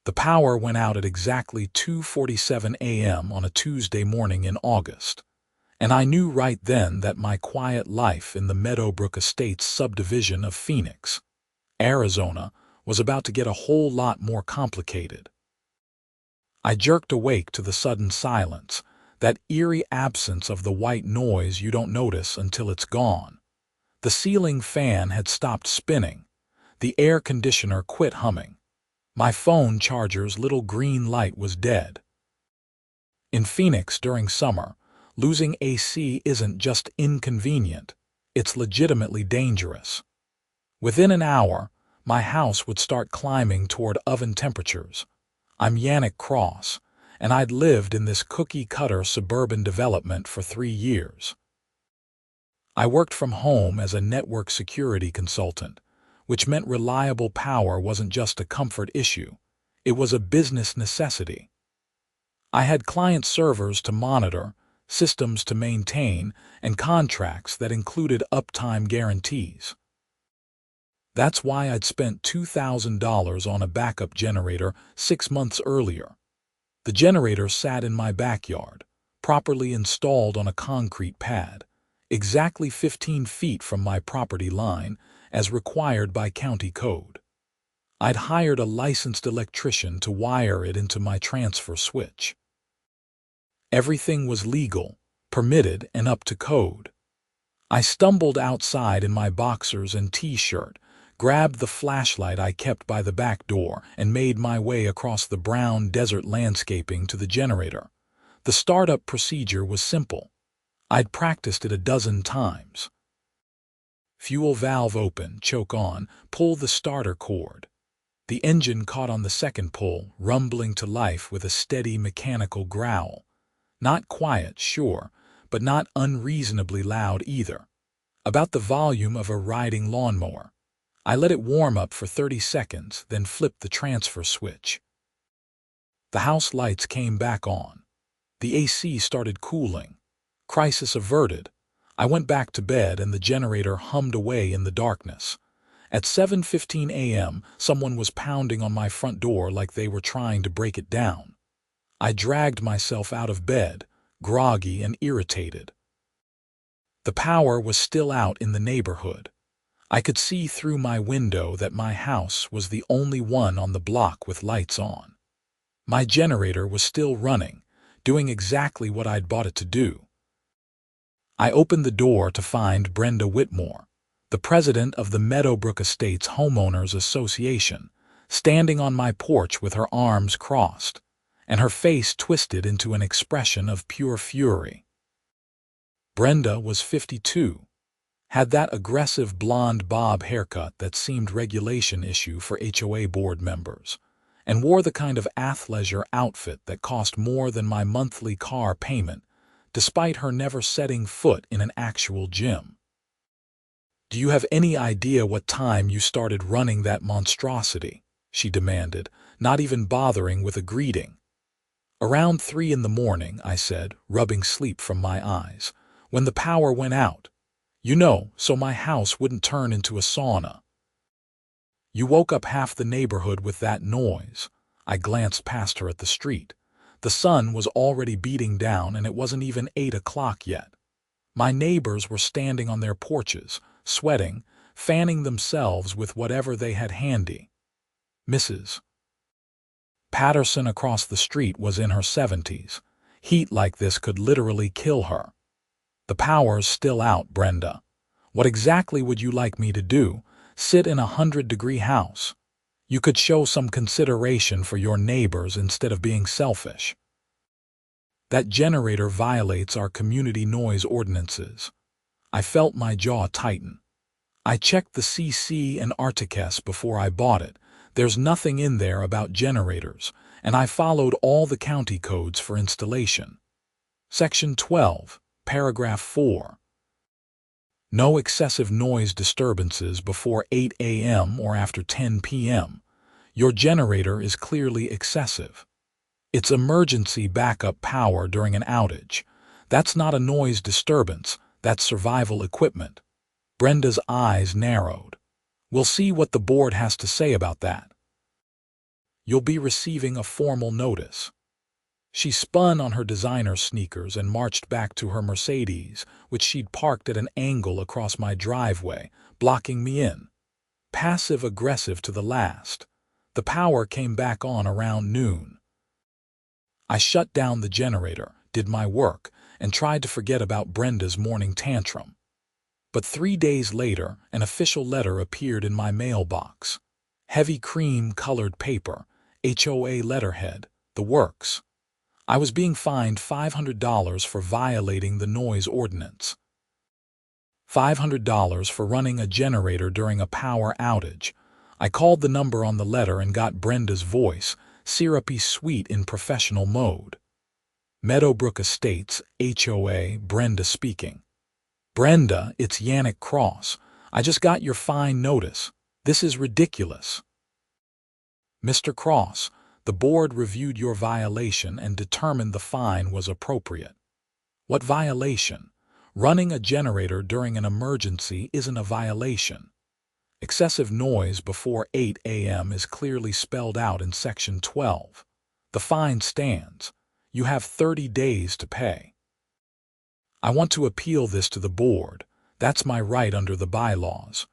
The power went out at exactly 2:47 a.m. on a Tuesday morning in August, and I knew right then that my quiet life in the Meadowbrook Estates subdivision of Phoenix, Arizona, was about to get a whole lot more complicated. I jerked awake to the sudden silence, that eerie absence of the white noise you don't notice until it's gone. The ceiling fan had stopped spinning. The air conditioner quit humming. My phone charger's little green light was dead. In Phoenix during summer, losing AC isn't just inconvenient, it's legitimately dangerous. Within an hour, my house would start climbing toward oven temperatures. I'm Yannick Cross, and I'd lived in this cookie-cutter suburban development for 3 years. I worked from home as a network security consultant, which meant reliable power wasn't just a comfort issue, it was a business necessity. I had client servers to monitor, systems to maintain, and contracts that included uptime guarantees. That's why I'd spent $2,000 on a backup generator 6 months earlier. The generator sat in my backyard, properly installed on a concrete pad, exactly 15 feet from my property line, as required by county code. I'd hired a licensed electrician to wire it into my transfer switch. Everything was legal, permitted, and up to code. I stumbled outside in my boxers and t-shirt, grabbed the flashlight I kept by the back door, and made my way across the brown desert landscaping to the generator. The startup procedure was simple. I'd practiced it a dozen times. Fuel valve open, choke on, pull the starter cord. The engine caught on the second pull, rumbling to life with a steady mechanical growl. Not quiet, sure, but not unreasonably loud either. About the volume of a riding lawnmower. I let it warm up for 30 seconds, then flipped the transfer switch. The house lights came back on. The AC started cooling. Crisis averted. I went back to bed and the generator hummed away in the darkness. At 7:15 a.m., someone was pounding on my front door like they were trying to break it down. I dragged myself out of bed, groggy and irritated. The power was still out in the neighborhood. I could see through my window that my house was the only one on the block with lights on. My generator was still running, doing exactly what I'd bought it to do. I opened the door to find Brenda Whitmore, the president of the Meadowbrook Estates Homeowners Association, standing on my porch with her arms crossed, and her face twisted into an expression of pure fury. Brenda was 52, had that aggressive blonde bob haircut that seemed regulation issue for HOA board members, and wore the kind of athleisure outfit that cost more than my monthly car payment, despite her never setting foot in an actual gym. "Do you have any idea what time you started running that monstrosity?" she demanded, not even bothering with a greeting. "Around 3 in the morning," I said, rubbing sleep from my eyes, "when the power went out. You know, so my house wouldn't turn into a sauna." "You woke up half the neighborhood with that noise." I glanced past her at the street. The sun was already beating down and it wasn't even 8 o'clock yet. My neighbors were standing on their porches, sweating, fanning themselves with whatever they had handy. Mrs. Patterson across the street was in her 70s. Heat like this could literally kill her. "The power's still out, Brenda. What exactly would you like me to do? Sit in a 100-degree house? You could show some consideration for your neighbors instead of being selfish. That generator violates our community noise ordinances." I felt my jaw tighten. "I checked the CC and Articus before I bought it. There's nothing in there about generators, and I followed all the county codes for installation. Section 12, Paragraph 4. No excessive noise disturbances before 8 a.m. or after 10 p.m. Your generator is clearly excessive. It's emergency backup power during an outage. That's not a noise disturbance, that's survival equipment." Brenda's eyes narrowed. "We'll see what the board has to say about that." You'll be receiving a formal notice." She spun on her designer sneakers and marched back to her Mercedes, which she'd parked at an angle across my driveway, blocking me in. Passive-aggressive to the last. The power came back on around noon. I shut down the generator, did my work, and tried to forget about Brenda's morning tantrum. But 3 days later, an official letter appeared in my mailbox. Heavy cream-colored paper, HOA letterhead, the works. I was being fined $500 for violating the noise ordinance. $500 for running a generator during a power outage. I called the number on the letter and got Brenda's voice, syrupy sweet in professional mode. Meadowbrook Estates, HOA, Brenda speaking. "Brenda, it's Yannick Cross. I just got your fine notice. This is ridiculous." "Mr. Cross, the board reviewed your violation and determined the fine was appropriate." "What violation? Running a generator during an emergency isn't a violation. Excessive noise before 8 a.m. is clearly spelled out in Section 12. The fine stands. You have 30 days to pay." "I want to appeal this to the board. That's my right under the bylaws."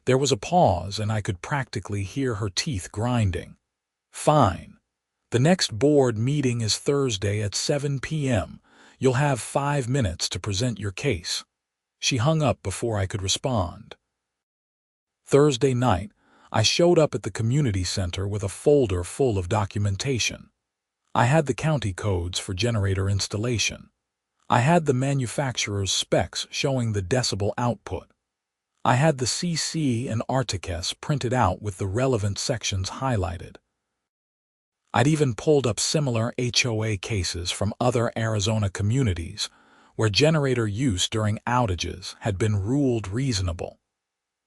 There was a pause, and I could practically hear her teeth grinding. "Fine. The next board meeting is Thursday at 7 p.m. You'll have 5 minutes to present your case." She hung up before I could respond. Thursday night, I showed up at the community center with a folder full of documentation. I had the county codes for generator installation. I had the manufacturer's specs showing the decibel output. I had the CC and Articus printed out with the relevant sections highlighted. I'd even pulled up similar HOA cases from other Arizona communities where generator use during outages had been ruled reasonable.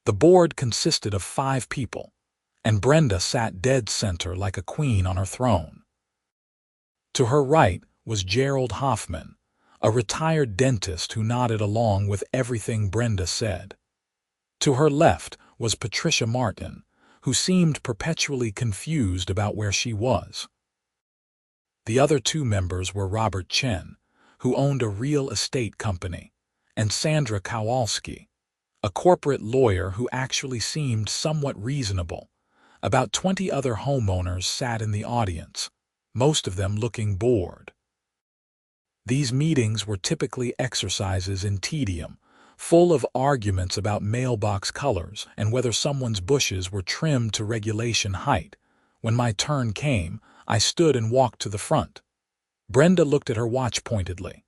The board consisted of 5 people, and Brenda sat dead center like a queen on her throne. To her right was Gerald Hoffman, a retired dentist who nodded along with everything Brenda said. To her left was Patricia Martin, who seemed perpetually confused about where she was. The other 2 members were Robert Chen, who owned a real estate company, and Sandra Kowalski, a corporate lawyer who actually seemed somewhat reasonable. About 20 other homeowners sat in the audience, most of them looking bored. These meetings were typically exercises in tedium, full of arguments about mailbox colors and whether someone's bushes were trimmed to regulation height. When my turn came, I stood and walked to the front. Brenda looked at her watch pointedly.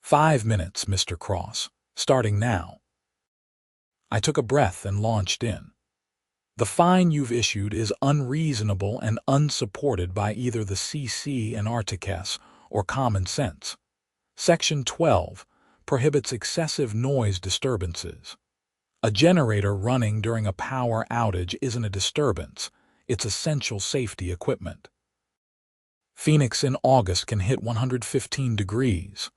5 minutes, Mr. Cross, starting now." I took a breath and launched in. "The fine you've issued is unreasonable and unsupported by either the CC and Articus or common sense. Section 12 prohibits excessive noise disturbances. A generator running during a power outage isn't a disturbance, it's essential safety equipment. Phoenix in August can hit 115 degrees.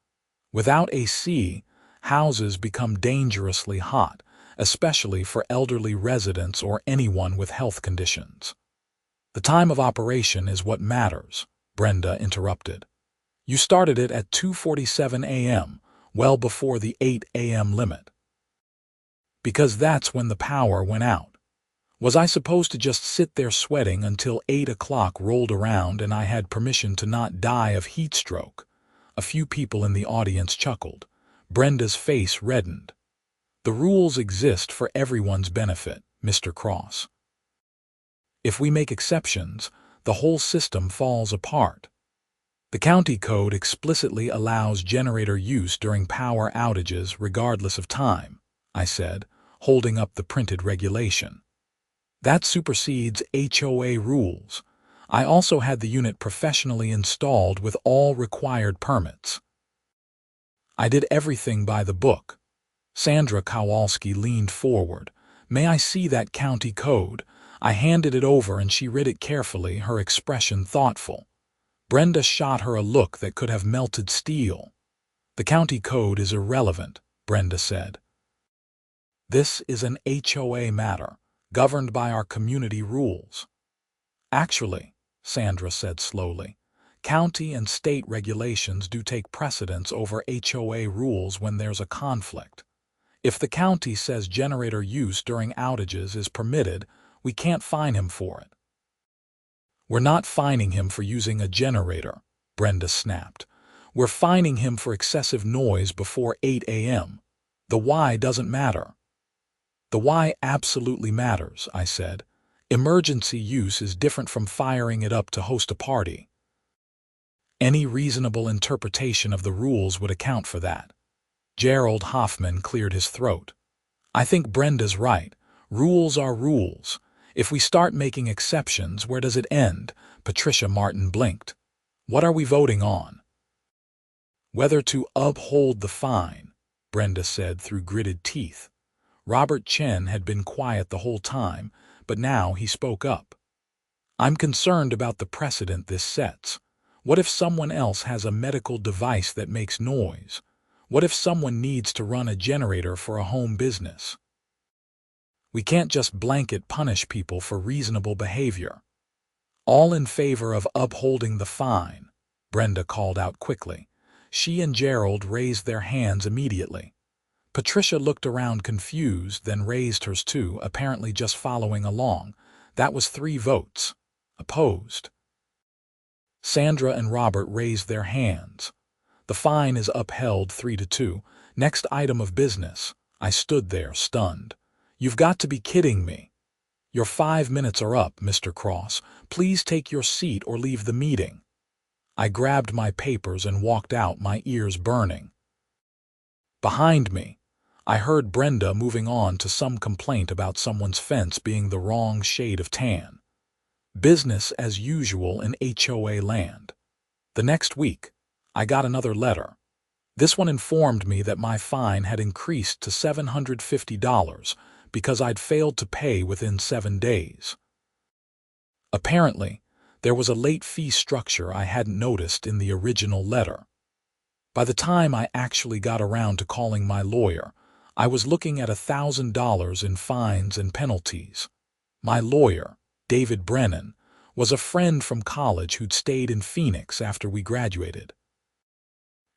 Without AC, houses become dangerously hot, especially for elderly residents or anyone with health conditions." "The time of operation is what matters," Brenda interrupted. "You started it at 2:47 a.m., well before the 8 a.m. limit." "Because that's when the power went out. Was I supposed to just sit there sweating until 8 o'clock rolled around and I had permission to not die of heat stroke?" A few people in the audience chuckled. Brenda's face reddened. "The rules exist for everyone's benefit, Mr. Cross. If we make exceptions, the whole system falls apart. The county code explicitly allows generator use during power outages regardless of time," I said, holding up the printed regulation. "That supersedes HOA rules. I also had the unit professionally installed with all required permits." "I did everything by the book." Sandra Kowalski leaned forward. "May I see that county code?" I handed it over and she read it carefully, her expression thoughtful. Brenda shot her a look that could have melted steel. "The county code is irrelevant," Brenda said. "This is an HOA matter, governed by our community rules." "Actually, Sandra said slowly. County and state regulations do take precedence over HOA rules when there's a conflict. If the county says generator use during outages is permitted, we can't fine him for it. We're not fining him for using a generator, Brenda snapped. We're fining him for excessive noise before 8 a.m. The why doesn't matter. The why absolutely matters, I said. Emergency use is different from firing it up to host a party. Any reasonable interpretation of the rules would account for that. Gerald Hoffman cleared his throat. I think Brenda's right. Rules are rules. If we start making exceptions, where does it end? Patricia Martin blinked. What are we voting on? Whether to uphold the fine, Brenda said through gritted teeth. Robert Chen had been quiet the whole time, but now he spoke up. I'm concerned about the precedent this sets. What if someone else has a medical device that makes noise? What if someone needs to run a generator for a home business? We can't just blanket punish people for reasonable behavior. All in favor of upholding the fine, Brenda called out quickly. She and Gerald raised their hands immediately. Patricia looked around confused, then raised hers too, apparently just following along. That was 3 votes. Opposed. Sandra and Robert raised their hands. The fine is upheld 3-2. Next item of business. I stood there, stunned. You've got to be kidding me. Your 5 minutes are up, Mr. Cross. Please take your seat or leave the meeting. I grabbed my papers and walked out, my ears burning. Behind me, I heard Brenda moving on to some complaint about someone's fence being the wrong shade of tan. Business as usual in HOA land. The next week, I got another letter. This one informed me that my fine had increased to $750 because I'd failed to pay within 7 days. Apparently, there was a late fee structure I hadn't noticed in the original letter. By the time I actually got around to calling my lawyer, I was looking at $1,000 in fines and penalties. My lawyer, David Brennan, was a friend from college who'd stayed in Phoenix after we graduated.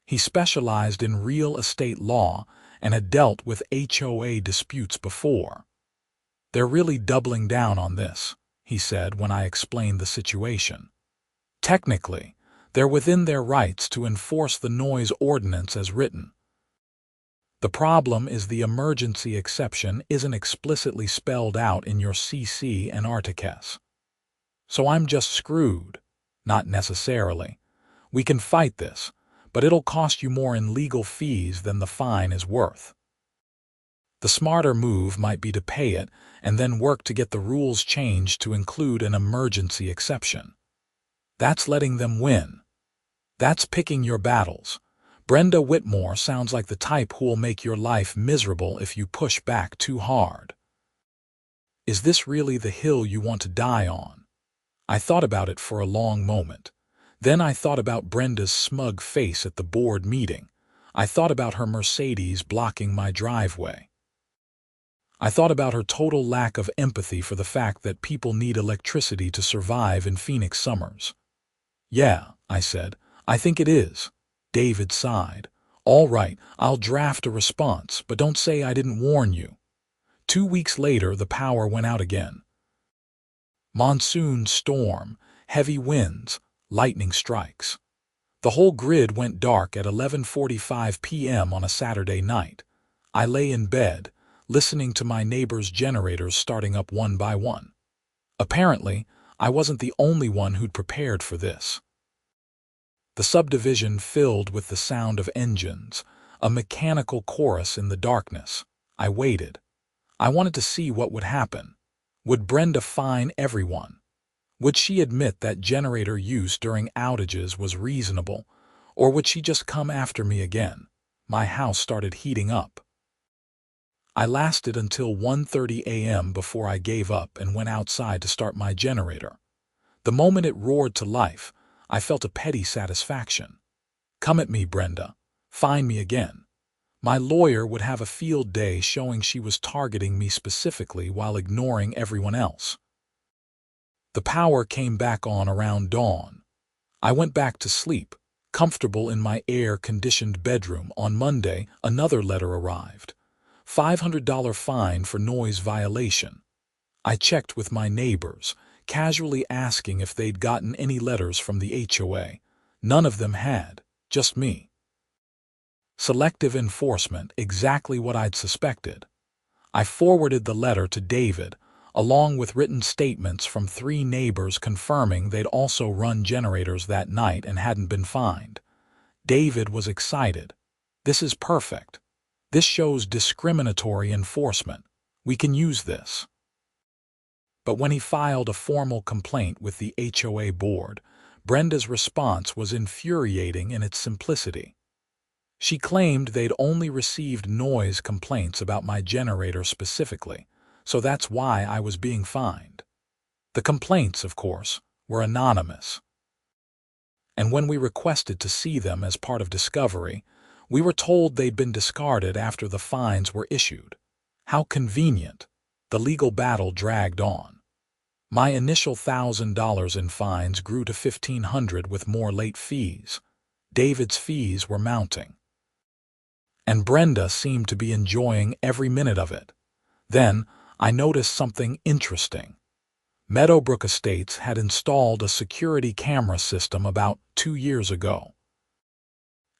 He specialized in real estate law and had dealt with HOA disputes before. They're really doubling down on this, he said when I explained the situation. Technically, they're within their rights to enforce the noise ordinance as written. The problem is the emergency exception isn't explicitly spelled out in your CC and Articus. So I'm just screwed. Not necessarily. We can fight this, but it'll cost you more in legal fees than the fine is worth. The smarter move might be to pay it and then work to get the rules changed to include an emergency exception. That's letting them win. That's picking your battles. Brenda Whitmore sounds like the type who'll make your life miserable if you push back too hard. Is this really the hill you want to die on? I thought about it for a long moment. Then I thought about Brenda's smug face at the board meeting. I thought about her Mercedes blocking my driveway. I thought about her total lack of empathy for the fact that people need electricity to survive in Phoenix summers. Yeah, I said, I think it is. David sighed. All right, I'll draft a response, but don't say I didn't warn you. 2 weeks later, the power went out again. Monsoon storm, heavy winds, lightning strikes. The whole grid went dark at 11:45 p.m. on a Saturday night. I lay in bed, listening to my neighbors' generators starting up one by one. Apparently, I wasn't the only one who'd prepared for this. The subdivision filled with the sound of engines, a mechanical chorus in the darkness. I waited. I wanted to see what would happen. Would Brenda fine everyone? Would she admit that generator use during outages was reasonable, or would she just come after me again? My house started heating up. I lasted until 1:30 a.m. before I gave up and went outside to start my generator. The moment it roared to life, I felt a petty satisfaction. Come at me, Brenda. Fine me again. My lawyer would have a field day showing she was targeting me specifically while ignoring everyone else. The power came back on around dawn. I went back to sleep, comfortable in my air-conditioned bedroom. On Monday, another letter arrived. $500 fine for noise violation. I checked with my neighbors, casually asking if they'd gotten any letters from the HOA. None of them had, just me. Selective enforcement, exactly what I'd suspected. I forwarded the letter to David, along with written statements from 3 neighbors confirming they'd also run generators that night and hadn't been fined. David was excited. "This is perfect. This shows discriminatory enforcement. We can use this." But when he filed a formal complaint with the HOA board, Brenda's response was infuriating in its simplicity. She claimed they'd only received noise complaints about my generator specifically, so that's why I was being fined. The complaints, of course, were anonymous. And when we requested to see them as part of discovery, we were told they'd been discarded after the fines were issued. How convenient. The legal battle dragged on. My initial $1,000 in fines grew to $1,500 with more late fees. David's fees were mounting. And Brenda seemed to be enjoying every minute of it. Then, I noticed something interesting. Meadowbrook Estates had installed a security camera system about 2 years ago.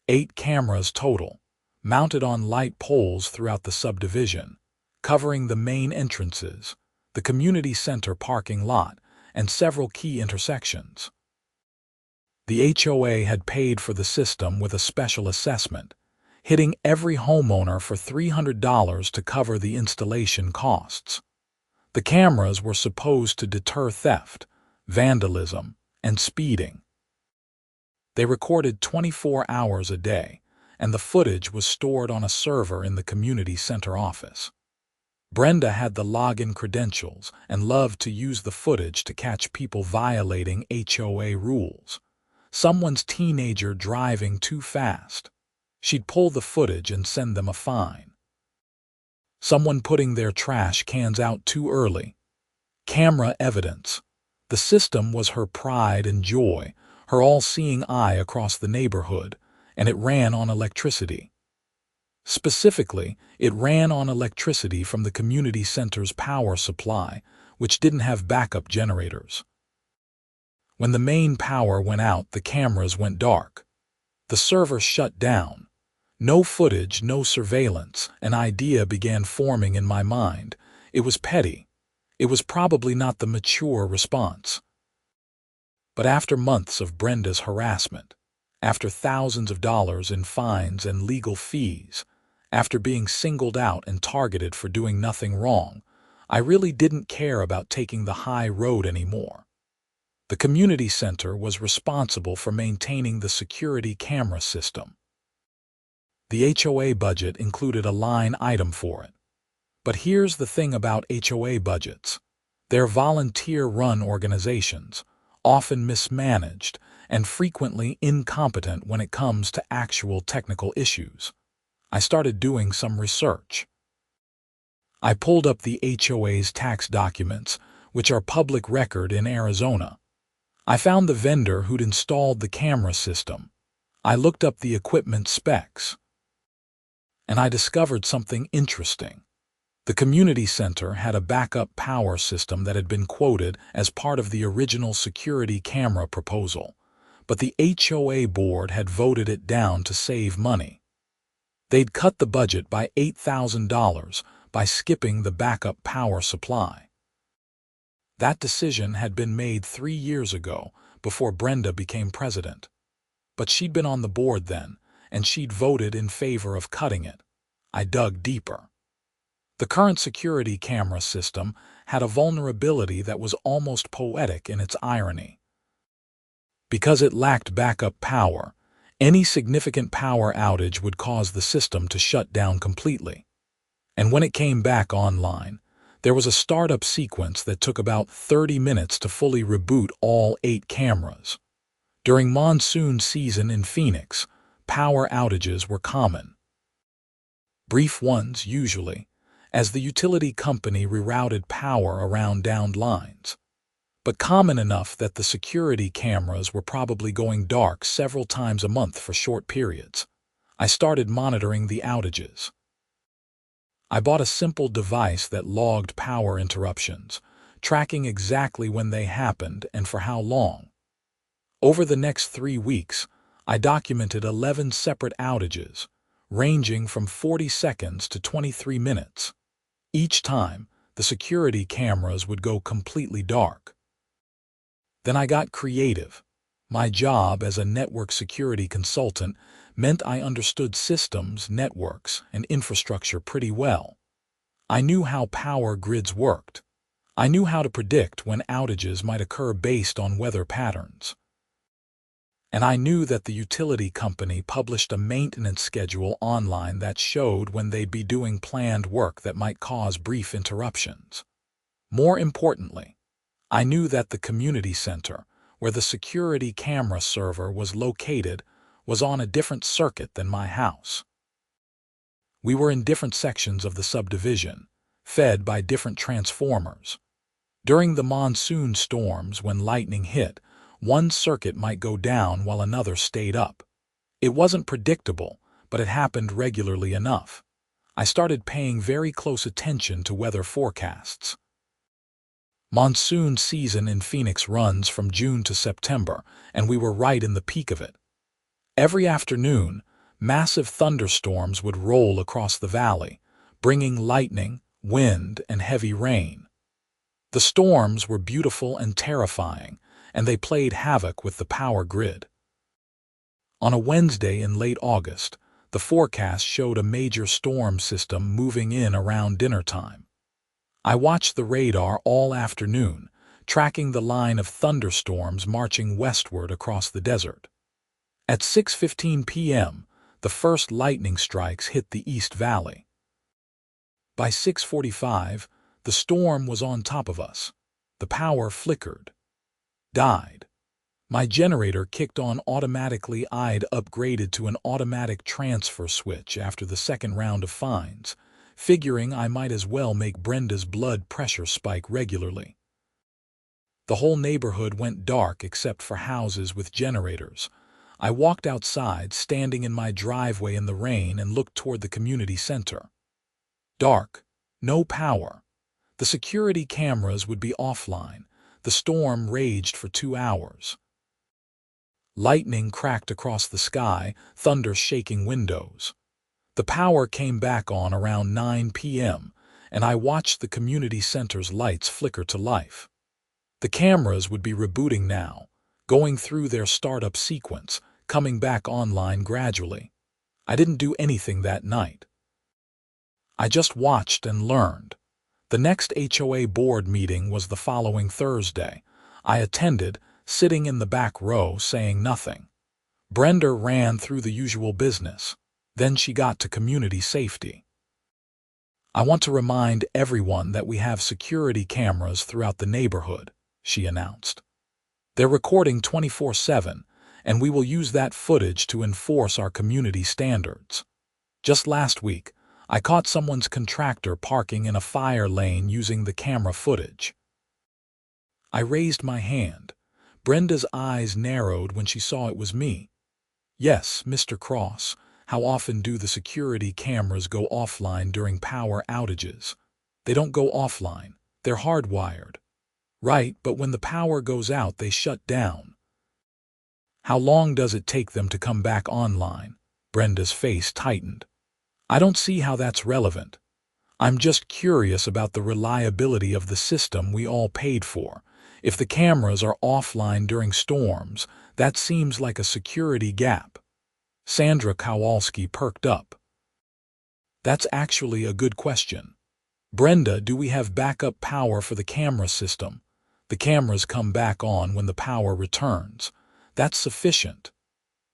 8 cameras total, mounted on light poles throughout the subdivision, covering the main entrances, the community center parking lot, and several key intersections. The HOA had paid for the system with a special assessment, hitting every homeowner for $300 to cover the installation costs. The cameras were supposed to deter theft, vandalism, and speeding. They recorded 24 hours a day, and the footage was stored on a server in the community center office. Brenda had the login credentials and loved to use the footage to catch people violating HOA rules. Someone's teenager driving too fast. She'd pull the footage and send them a fine. Someone putting their trash cans out too early. Camera evidence. The system was her pride and joy, her all-seeing eye across the neighborhood, and it ran on electricity. Specifically, it ran on electricity from the community center's power supply, which didn't have backup generators. When the main power went out, the cameras went dark. The server shut down. No footage, no surveillance. An idea began forming in my mind. It was petty. It was probably not the mature response. But after months of Brenda's harassment, after thousands of dollars in fines and legal fees, after being singled out and targeted for doing nothing wrong, I really didn't care about taking the high road anymore. The community center was responsible for maintaining the security camera system. The HOA budget included a line item for it. But here's the thing about HOA budgets. They're volunteer-run organizations, often mismanaged, and frequently incompetent when it comes to actual technical issues. I started doing some research. I pulled up the HOA's tax documents, which are public record in Arizona. I found the vendor who'd installed the camera system. I looked up the equipment specs. And I discovered something interesting. The community center had a backup power system that had been quoted as part of the original security camera proposal, but the HOA board had voted it down to save money. They'd cut the budget by $8,000 by skipping the backup power supply. That decision had been made 3 years ago, before Brenda became president. But she'd been on the board then, and she'd voted in favor of cutting it. I dug deeper. The current security camera system had a vulnerability that was almost poetic in its irony. Because it lacked backup power, any significant power outage would cause the system to shut down completely. And when it came back online, there was a startup sequence that took about 30 minutes to fully reboot all 8 cameras. During monsoon season in Phoenix, power outages were common. Brief ones, usually, as the utility company rerouted power around downed lines. but common enough that the security cameras were probably going dark several times a month for short periods. I started monitoring the outages. I bought a simple device that logged power interruptions, tracking exactly when they happened and for how long. Over the next 3 weeks, I documented 11 separate outages, ranging from 40 seconds to 23 minutes. Each time, the security cameras would go completely dark. Then I got creative. My job as a network security consultant meant I understood systems, networks, and infrastructure pretty well. I knew how power grids worked. I knew how to predict when outages might occur based on weather patterns. And I knew that the utility company published a maintenance schedule online that showed when they'd be doing planned work that might cause brief interruptions. More importantly, I knew that the community center, where the security camera server was located, was on a different circuit than my house. We were in different sections of the subdivision, fed by different transformers. During the monsoon storms, when lightning hit, one circuit might go down while another stayed up. It wasn't predictable, but it happened regularly enough. I started paying very close attention to weather forecasts. Monsoon season in Phoenix runs from June to September, and we were right in the peak of it. Every afternoon, massive thunderstorms would roll across the valley, bringing lightning, wind, and heavy rain. The storms were beautiful and terrifying, and they played havoc with the power grid. On a Wednesday in late August, the forecast showed a major storm system moving in around dinner time. I watched the radar all afternoon, tracking the line of thunderstorms marching westward across the desert. At 6:15 p.m., the first lightning strikes hit the East Valley. By 6:45, the storm was on top of us. The power flickered, died. My generator kicked on automatically. I'd upgraded to an automatic transfer switch after the second round of fines, figuring I might as well make Brenda's blood pressure spike regularly. The whole neighborhood went dark except for houses with generators. I walked outside, standing in my driveway in the rain, and looked toward the community center. Dark, no power. The security cameras would be offline. The storm raged for 2 hours. Lightning cracked across the sky, thunder shaking windows. The power came back on around 9 p.m., and I watched the community center's lights flicker to life. The cameras would be rebooting now, going through their startup sequence, coming back online gradually. I didn't do anything that night. I just watched and learned. The next HOA board meeting was the following Thursday. I attended, sitting in the back row, saying nothing. Brenda ran through the usual business. Then she got to community safety. "I want to remind everyone that we have security cameras throughout the neighborhood," she announced. "They're recording 24/7, and we will use that footage to enforce our community standards. Just last week, I caught someone's contractor parking in a fire lane using the camera footage." I raised my hand. Brenda's eyes narrowed when she saw it was me. "Yes, Mr. Cross. How often do the security cameras go offline during power outages?" "They don't go offline. They're hardwired." "Right, but when the power goes out, they shut down." "How long does it take them to come back online?" Brenda's face tightened. "I don't see how that's relevant. I'm just curious about the reliability of the system we all paid for. If the cameras are offline during storms, that seems like a security gap." Sandra Kowalski perked up. "That's actually a good question. Brenda, do we have backup power for the camera system? The cameras come back on when the power returns. That's sufficient.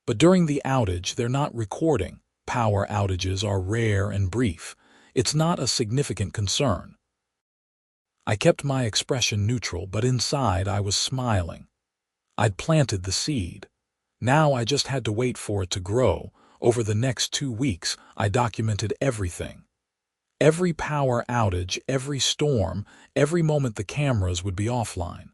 But during the outage, they're not recording. Power outages are rare and brief. It's not a significant concern." I kept my expression neutral, but inside I was smiling. I'd planted the seed. Now I just had to wait for it to grow. Over the next 2 weeks, I documented everything. Every power outage, every storm, every moment the cameras would be offline.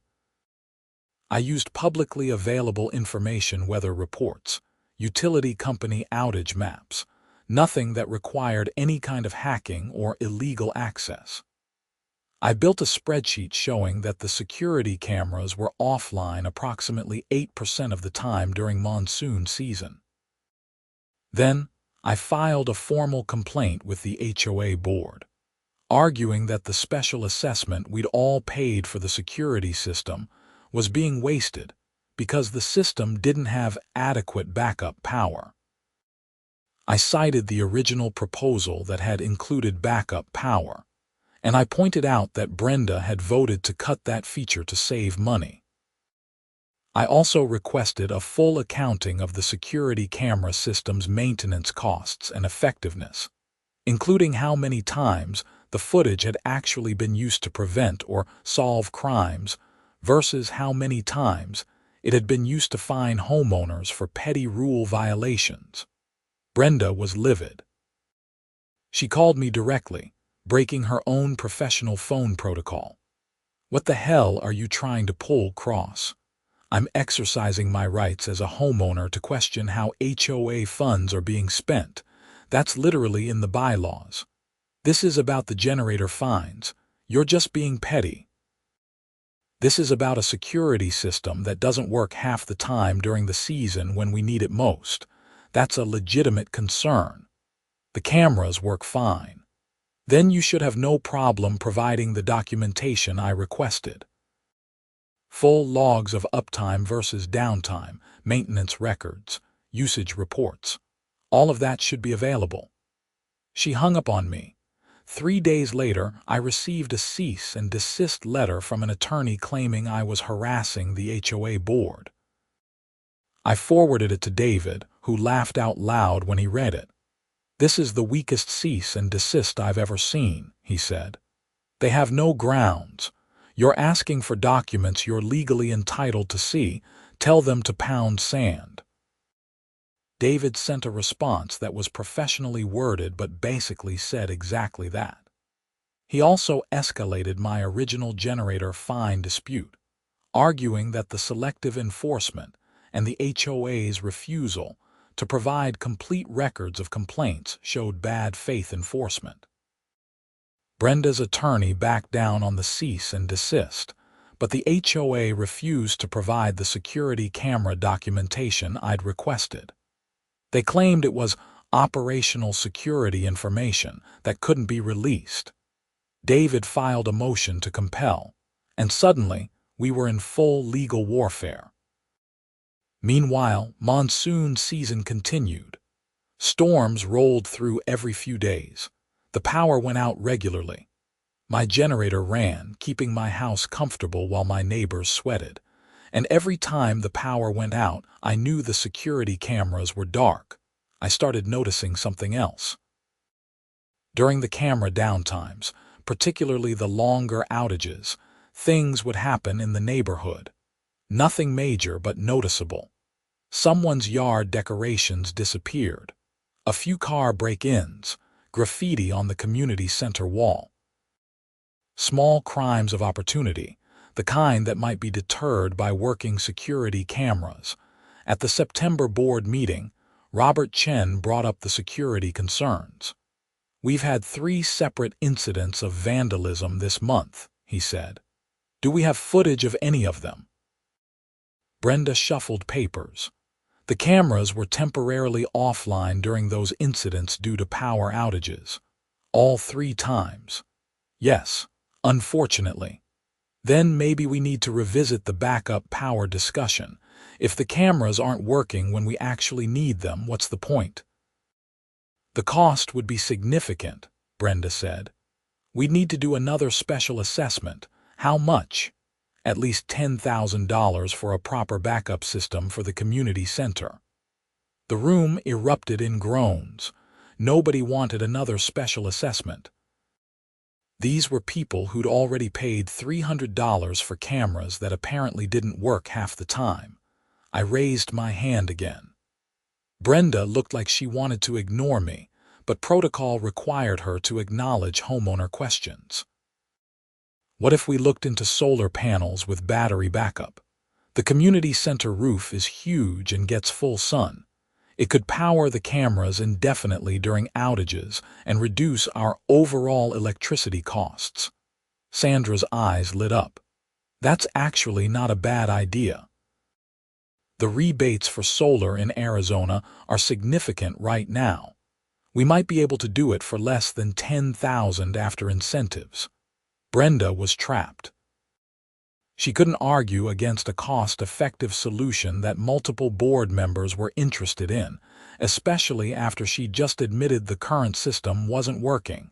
I used publicly available information, weather reports, utility company outage maps, nothing that required any kind of hacking or illegal access. I built a spreadsheet showing that the security cameras were offline approximately 8% of the time during monsoon season. Then, I filed a formal complaint with the HOA board, arguing that the special assessment we'd all paid for the security system was being wasted because the system didn't have adequate backup power. I cited the original proposal that had included backup power, and I pointed out that Brenda had voted to cut that feature to save money. I also requested a full accounting of the security camera system's maintenance costs and effectiveness, including how many times the footage had actually been used to prevent or solve crimes versus how many times it had been used to fine homeowners for petty rule violations. Brenda was livid. She called me directly, breaking her own professional phone protocol. "What the hell are you trying to pull, Cross? I'm exercising my rights as a homeowner to question how HOA funds are being spent. That's literally in the bylaws. This is about the generator fines. You're just being petty. This is about a security system that doesn't work half the time during the season when we need it most. That's a legitimate concern. The cameras work fine. Then you should have no problem providing the documentation I requested. Full logs of uptime versus downtime, maintenance records, usage reports. All of that should be available." She hung up on me. 3 days later, I received a cease and desist letter from an attorney claiming I was harassing the HOA board. I forwarded it to David, who laughed out loud when he read it. "This is the weakest cease and desist I've ever seen," he said. "They have no grounds. You're asking for documents you're legally entitled to see. Tell them to pound sand." David sent a response that was professionally worded but basically said exactly that. He also escalated my original generator fine dispute, arguing that the selective enforcement and the HOA's refusal to provide complete records of complaints showed bad faith enforcement. Brenda's attorney backed down on the cease and desist, but the HOA refused to provide the security camera documentation I'd requested. They claimed it was operational security information that couldn't be released. David filed a motion to compel, and suddenly we were in full legal warfare. Meanwhile, monsoon season continued. Storms rolled through every few days. The power went out regularly. My generator ran, keeping my house comfortable while my neighbors sweated. And every time the power went out, I knew the security cameras were dark. I started noticing something else. During the camera downtimes, particularly the longer outages, things would happen in the neighborhood. Nothing major but noticeable. Someone's yard decorations disappeared. A few car break-ins, graffiti on the community center wall. Small crimes of opportunity, the kind that might be deterred by working security cameras. At the September board meeting, Robert Chen brought up the security concerns. "We've had 3 separate incidents of vandalism this month," he said. "Do we have footage of any of them?" Brenda shuffled papers. The cameras were temporarily offline during those incidents due to power outages. All 3 times. Yes, unfortunately. Then maybe we need to revisit the backup power discussion. If the cameras aren't working when we actually need them, what's the point? "The cost would be significant," Brenda said. "We'd need to do another special assessment. How much?" "At least $10,000 for a proper backup system for the community center." The room erupted in groans. Nobody wanted another special assessment. These were people who'd already paid $300 for cameras that apparently didn't work half the time. I raised my hand again. Brenda looked like she wanted to ignore me, but protocol required her to acknowledge homeowner questions. "What if we looked into solar panels with battery backup? The community center roof is huge and gets full sun. It could power the cameras indefinitely during outages and reduce our overall electricity costs. Sandra's eyes lit up. That's actually not a bad idea. The rebates for solar in Arizona are significant right now. We might be able to do it for less than $10,000 after incentives. Brenda was trapped. She couldn't argue against a cost-effective solution that multiple board members were interested in, especially after she just admitted the current system wasn't working.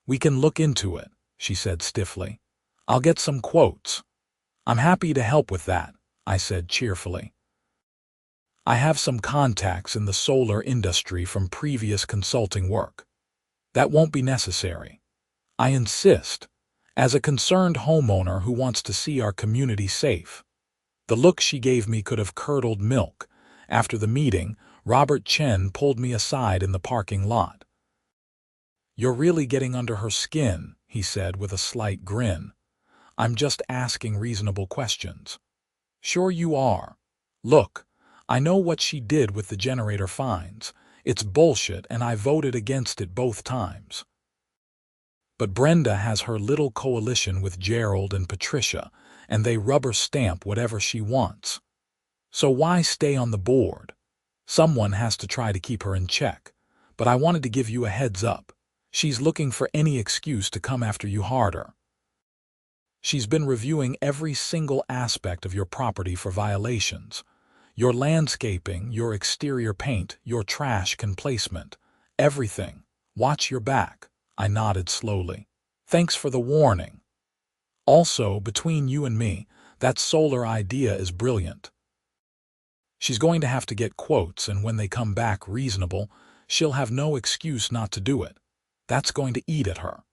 "We can look into it," she said stiffly. "I'll get some quotes." "I'm happy to help with that," I said cheerfully. "I have some contacts in the solar industry from previous consulting work." "That won't be necessary." "I insist, as a concerned homeowner who wants to see our community safe." The look she gave me could have curdled milk. After the meeting, Robert Chen pulled me aside in the parking lot. "You're really getting under her skin," he said with a slight grin. "I'm just asking reasonable questions." "Sure you are. Look, I know what she did with the generator fines. It's bullshit and I voted against it both times. But Brenda has her little coalition with Gerald and Patricia, and they rubber stamp whatever she wants. So why stay on the board? Someone has to try to keep her in check. But I wanted to give you a heads up. She's looking for any excuse to come after you harder. She's been reviewing every single aspect of your property for violations. Your landscaping, your exterior paint, your trash placement, everything. Watch your back." I nodded slowly. "Thanks for the warning. Also, between you and me, that solar idea is brilliant. She's going to have to get quotes, and when they come back reasonable, she'll have no excuse not to do it. That's going to eat at her."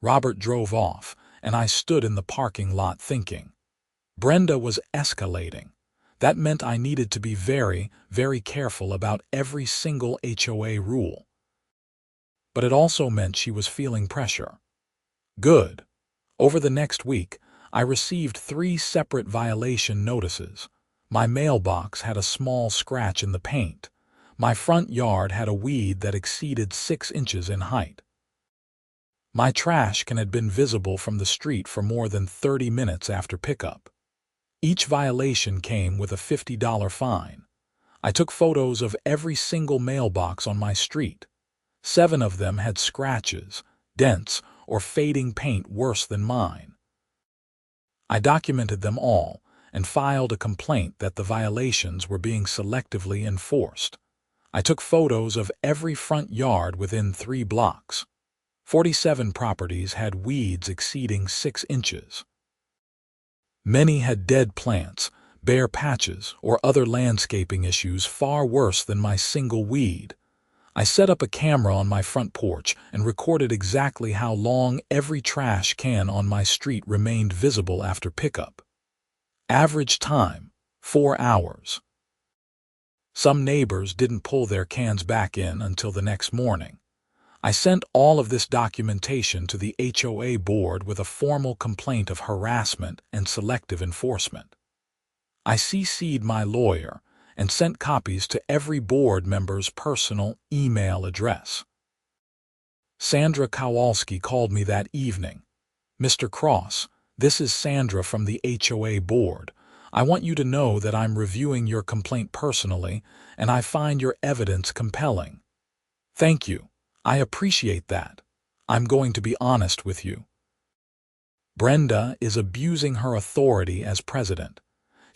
Robert drove off, and I stood in the parking lot thinking. Brenda was escalating. That meant I needed to be very, very careful about every single HOA rule. But it also meant she was feeling pressure. Good. Over the next week, I received 3 separate violation notices. My mailbox had a small scratch in the paint. My front yard had a weed that exceeded 6 inches in height. My trash can had been visible from the street for more than 30 minutes after pickup. Each violation came with a $50 fine. I took photos of every single mailbox on my street. 7 of them had scratches, dents, or fading paint worse than mine. I documented them all and filed a complaint that the violations were being selectively enforced. I took photos of every front yard within 3 blocks. 47 properties had weeds exceeding 6 inches. Many had dead plants, bare patches, or other landscaping issues far worse than my single weed. I set up a camera on my front porch and recorded exactly how long every trash can on my street remained visible after pickup. Average time, 4 hours. Some neighbors didn't pull their cans back in until the next morning. I sent all of this documentation to the HOA board with a formal complaint of harassment and selective enforcement. I CC'd my lawyer and sent copies to every board member's personal email address. Sandra Kowalski called me that evening. "Mr. Cross, this is Sandra from the HOA board. I want you to know that I'm reviewing your complaint personally, and I find your evidence compelling." "Thank you. I appreciate that. I'm going to be honest with you. Brenda is abusing her authority as president.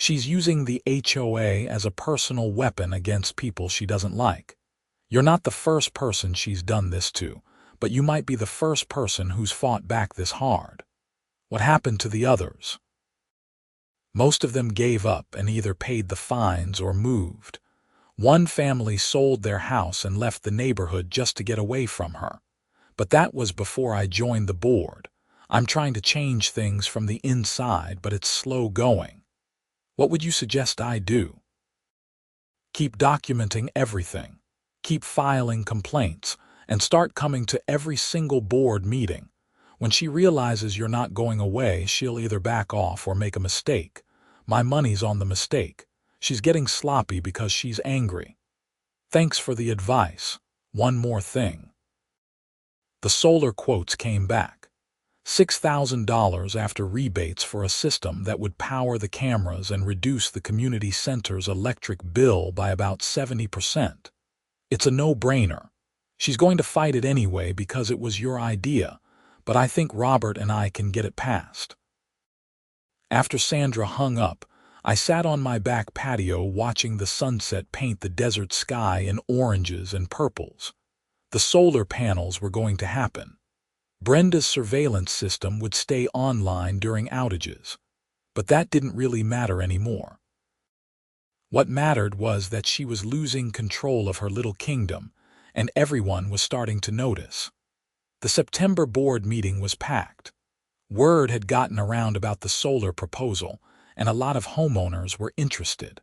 She's using the HOA as a personal weapon against people she doesn't like. You're not the first person she's done this to, but you might be the first person who's fought back this hard. What happened to the others?" "Most of them gave up and either paid the fines or moved. One family sold their house and left the neighborhood just to get away from her. But that was before I joined the board. I'm trying to change things from the inside, but it's slow going. What would you suggest I do?" "Keep documenting everything. Keep filing complaints, and start coming to every single board meeting. When she realizes you're not going away, she'll either back off or make a mistake. My money's on the mistake. She's getting sloppy because she's angry. Thanks for the advice. One more thing. The solar quotes came back. $6,000 after rebates for a system that would power the cameras and reduce the community center's electric bill by about 70%. It's a no-brainer. She's going to fight it anyway because it was your idea, but I think Robert and I can get it passed. After Sandra hung up, I sat on my back patio watching the sunset paint the desert sky in oranges and purples. The solar panels were going to happen. Brenda's surveillance system would stay online during outages, but that didn't really matter anymore. What mattered was that she was losing control of her little kingdom, and everyone was starting to notice. The September board meeting was packed. Word had gotten around about the solar proposal, and a lot of homeowners were interested.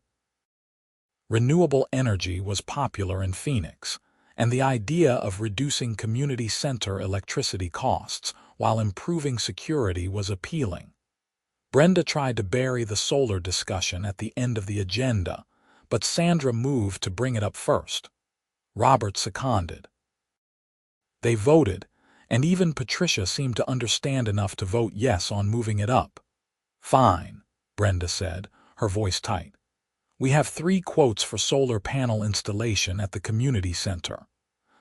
Renewable energy was popular in Phoenix, and the idea of reducing community center electricity costs while improving security was appealing. Brenda tried to bury the solar discussion at the end of the agenda, but Sandra moved to bring it up first. Robert seconded. They voted, and even Patricia seemed to understand enough to vote yes on moving it up. Fine, Brenda said, her voice tight. We have 3 quotes for solar panel installation at the community center.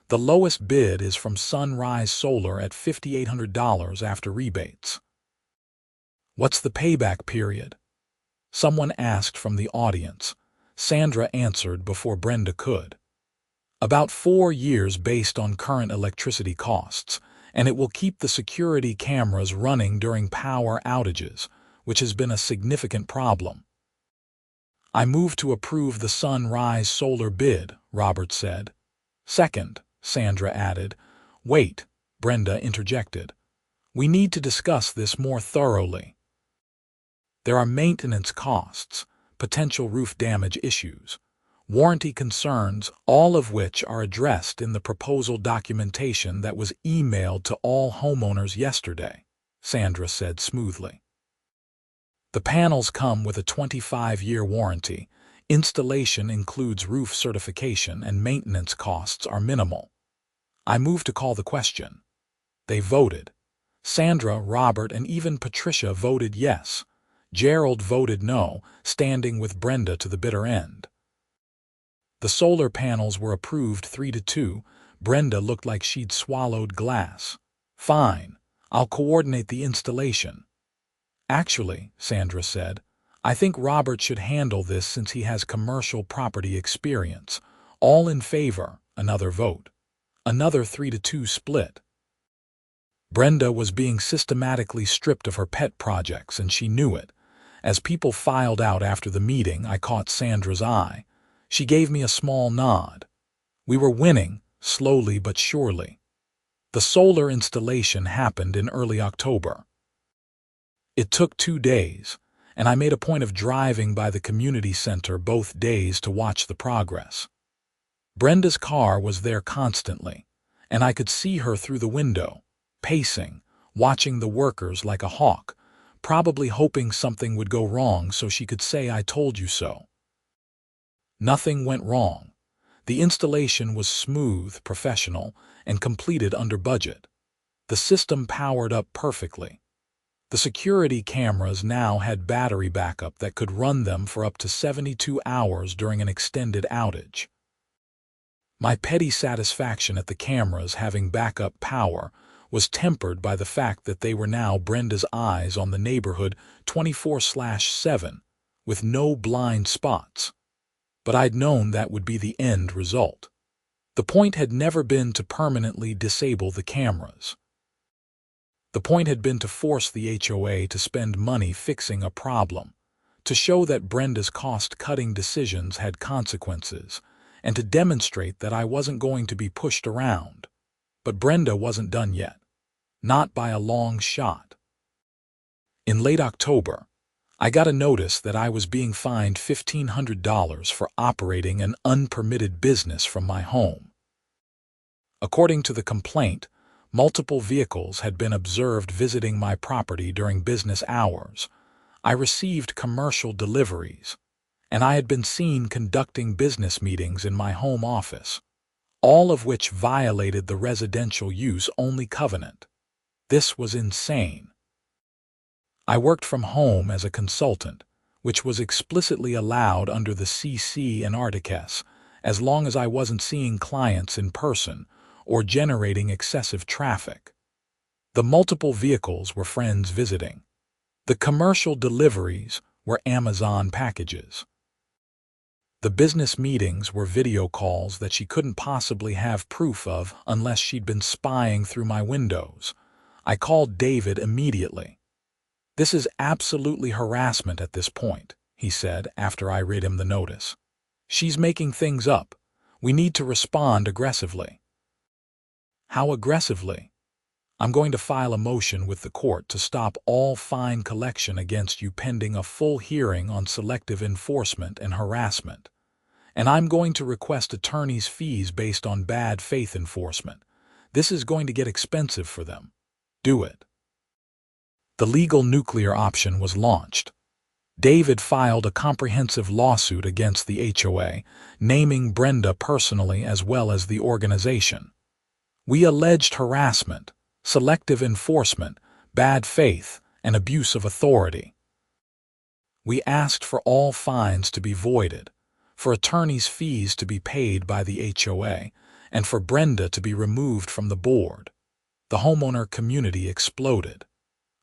The lowest bid is from Sunrise Solar at $5,800 after rebates. What's the payback period? Someone asked from the audience. Sandra answered before Brenda could. About 4 years based on current electricity costs, and it will keep the security cameras running during power outages, which has been a significant problem. I move to approve the Sunrise Solar bid, Robert said. Second, Sandra added. Wait, Brenda interjected. We need to discuss this more thoroughly. There are maintenance costs, potential roof damage issues, warranty concerns, all of which are addressed in the proposal documentation that was emailed to all homeowners yesterday, Sandra said smoothly. The panels come with a 25-year warranty. Installation includes roof certification and maintenance costs are minimal. I move to call the question. They voted. Sandra, Robert, and even Patricia voted yes. Gerald voted no, standing with Brenda to the bitter end. The solar panels were approved 3-2. Brenda looked like she'd swallowed glass. Fine, I'll coordinate the installation. Actually, Sandra said, I think Robert should handle this since he has commercial property experience. All in favor, another vote. Another 3-2 split. Brenda was being systematically stripped of her pet projects, and she knew it. As people filed out after the meeting, I caught Sandra's eye. She gave me a small nod. We were winning, slowly but surely. The solar installation happened in early October. It took 2 days, and I made a point of driving by the community center both days to watch the progress. Brenda's car was there constantly, and I could see her through the window, pacing, watching the workers like a hawk, probably hoping something would go wrong so she could say I told you so. Nothing went wrong. The installation was smooth, professional, and completed under budget. The system powered up perfectly. The security cameras now had battery backup that could run them for up to 72 hours during an extended outage. My petty satisfaction at the cameras having backup power was tempered by the fact that they were now Brenda's eyes on the neighborhood 24/7, with no blind spots. But I'd known that would be the end result. The point had never been to permanently disable the cameras. The point had been to force the HOA to spend money fixing a problem, to show that Brenda's cost-cutting decisions had consequences, and to demonstrate that I wasn't going to be pushed around. But Brenda wasn't done yet. Not by a long shot. In late October, I got a notice that I was being fined $1,500 for operating an unpermitted business from my home. According to the complaint, multiple vehicles had been observed visiting my property during business hours. I received commercial deliveries, and I had been seen conducting business meetings in my home office, all of which violated the residential use only covenant. This was insane. I worked from home as a consultant, which was explicitly allowed under the CC and Articus, as long as I wasn't seeing clients in person or generating excessive traffic. The multiple vehicles were friends visiting. The commercial deliveries were Amazon packages. The business meetings were video calls that she couldn't possibly have proof of unless she'd been spying through my windows. I called David immediately. "This is absolutely harassment at this point," he said after I read him the notice. "She's making things up. We need to respond aggressively." "How aggressively?" "I'm going to file a motion with the court to stop all fine collection against you pending a full hearing on selective enforcement and harassment. And I'm going to request attorney's fees based on bad faith enforcement. This is going to get expensive for them. Do it." The legal nuclear option was launched. David filed a comprehensive lawsuit against the HOA, naming Brenda personally as well as the organization. We alleged harassment, selective enforcement, bad faith, and abuse of authority. We asked for all fines to be voided, for attorney's fees to be paid by the HOA, and for Brenda to be removed from the board. The homeowner community exploded.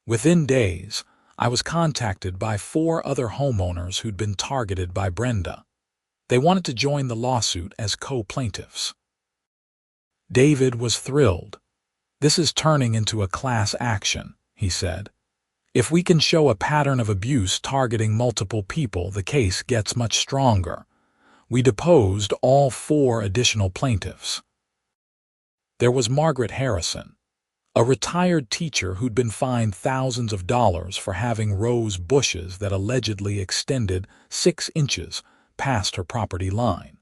Within days, I was contacted by 4 other homeowners who'd been targeted by Brenda. They wanted to join the lawsuit as co-plaintiffs. David was thrilled. "This is turning into a class action," he said. "If we can show a pattern of abuse targeting multiple people, the case gets much stronger." We deposed all 4 additional plaintiffs. There was Margaret Harrison, a retired teacher who'd been fined thousands of dollars for having rose bushes that allegedly extended 6 inches past her property line.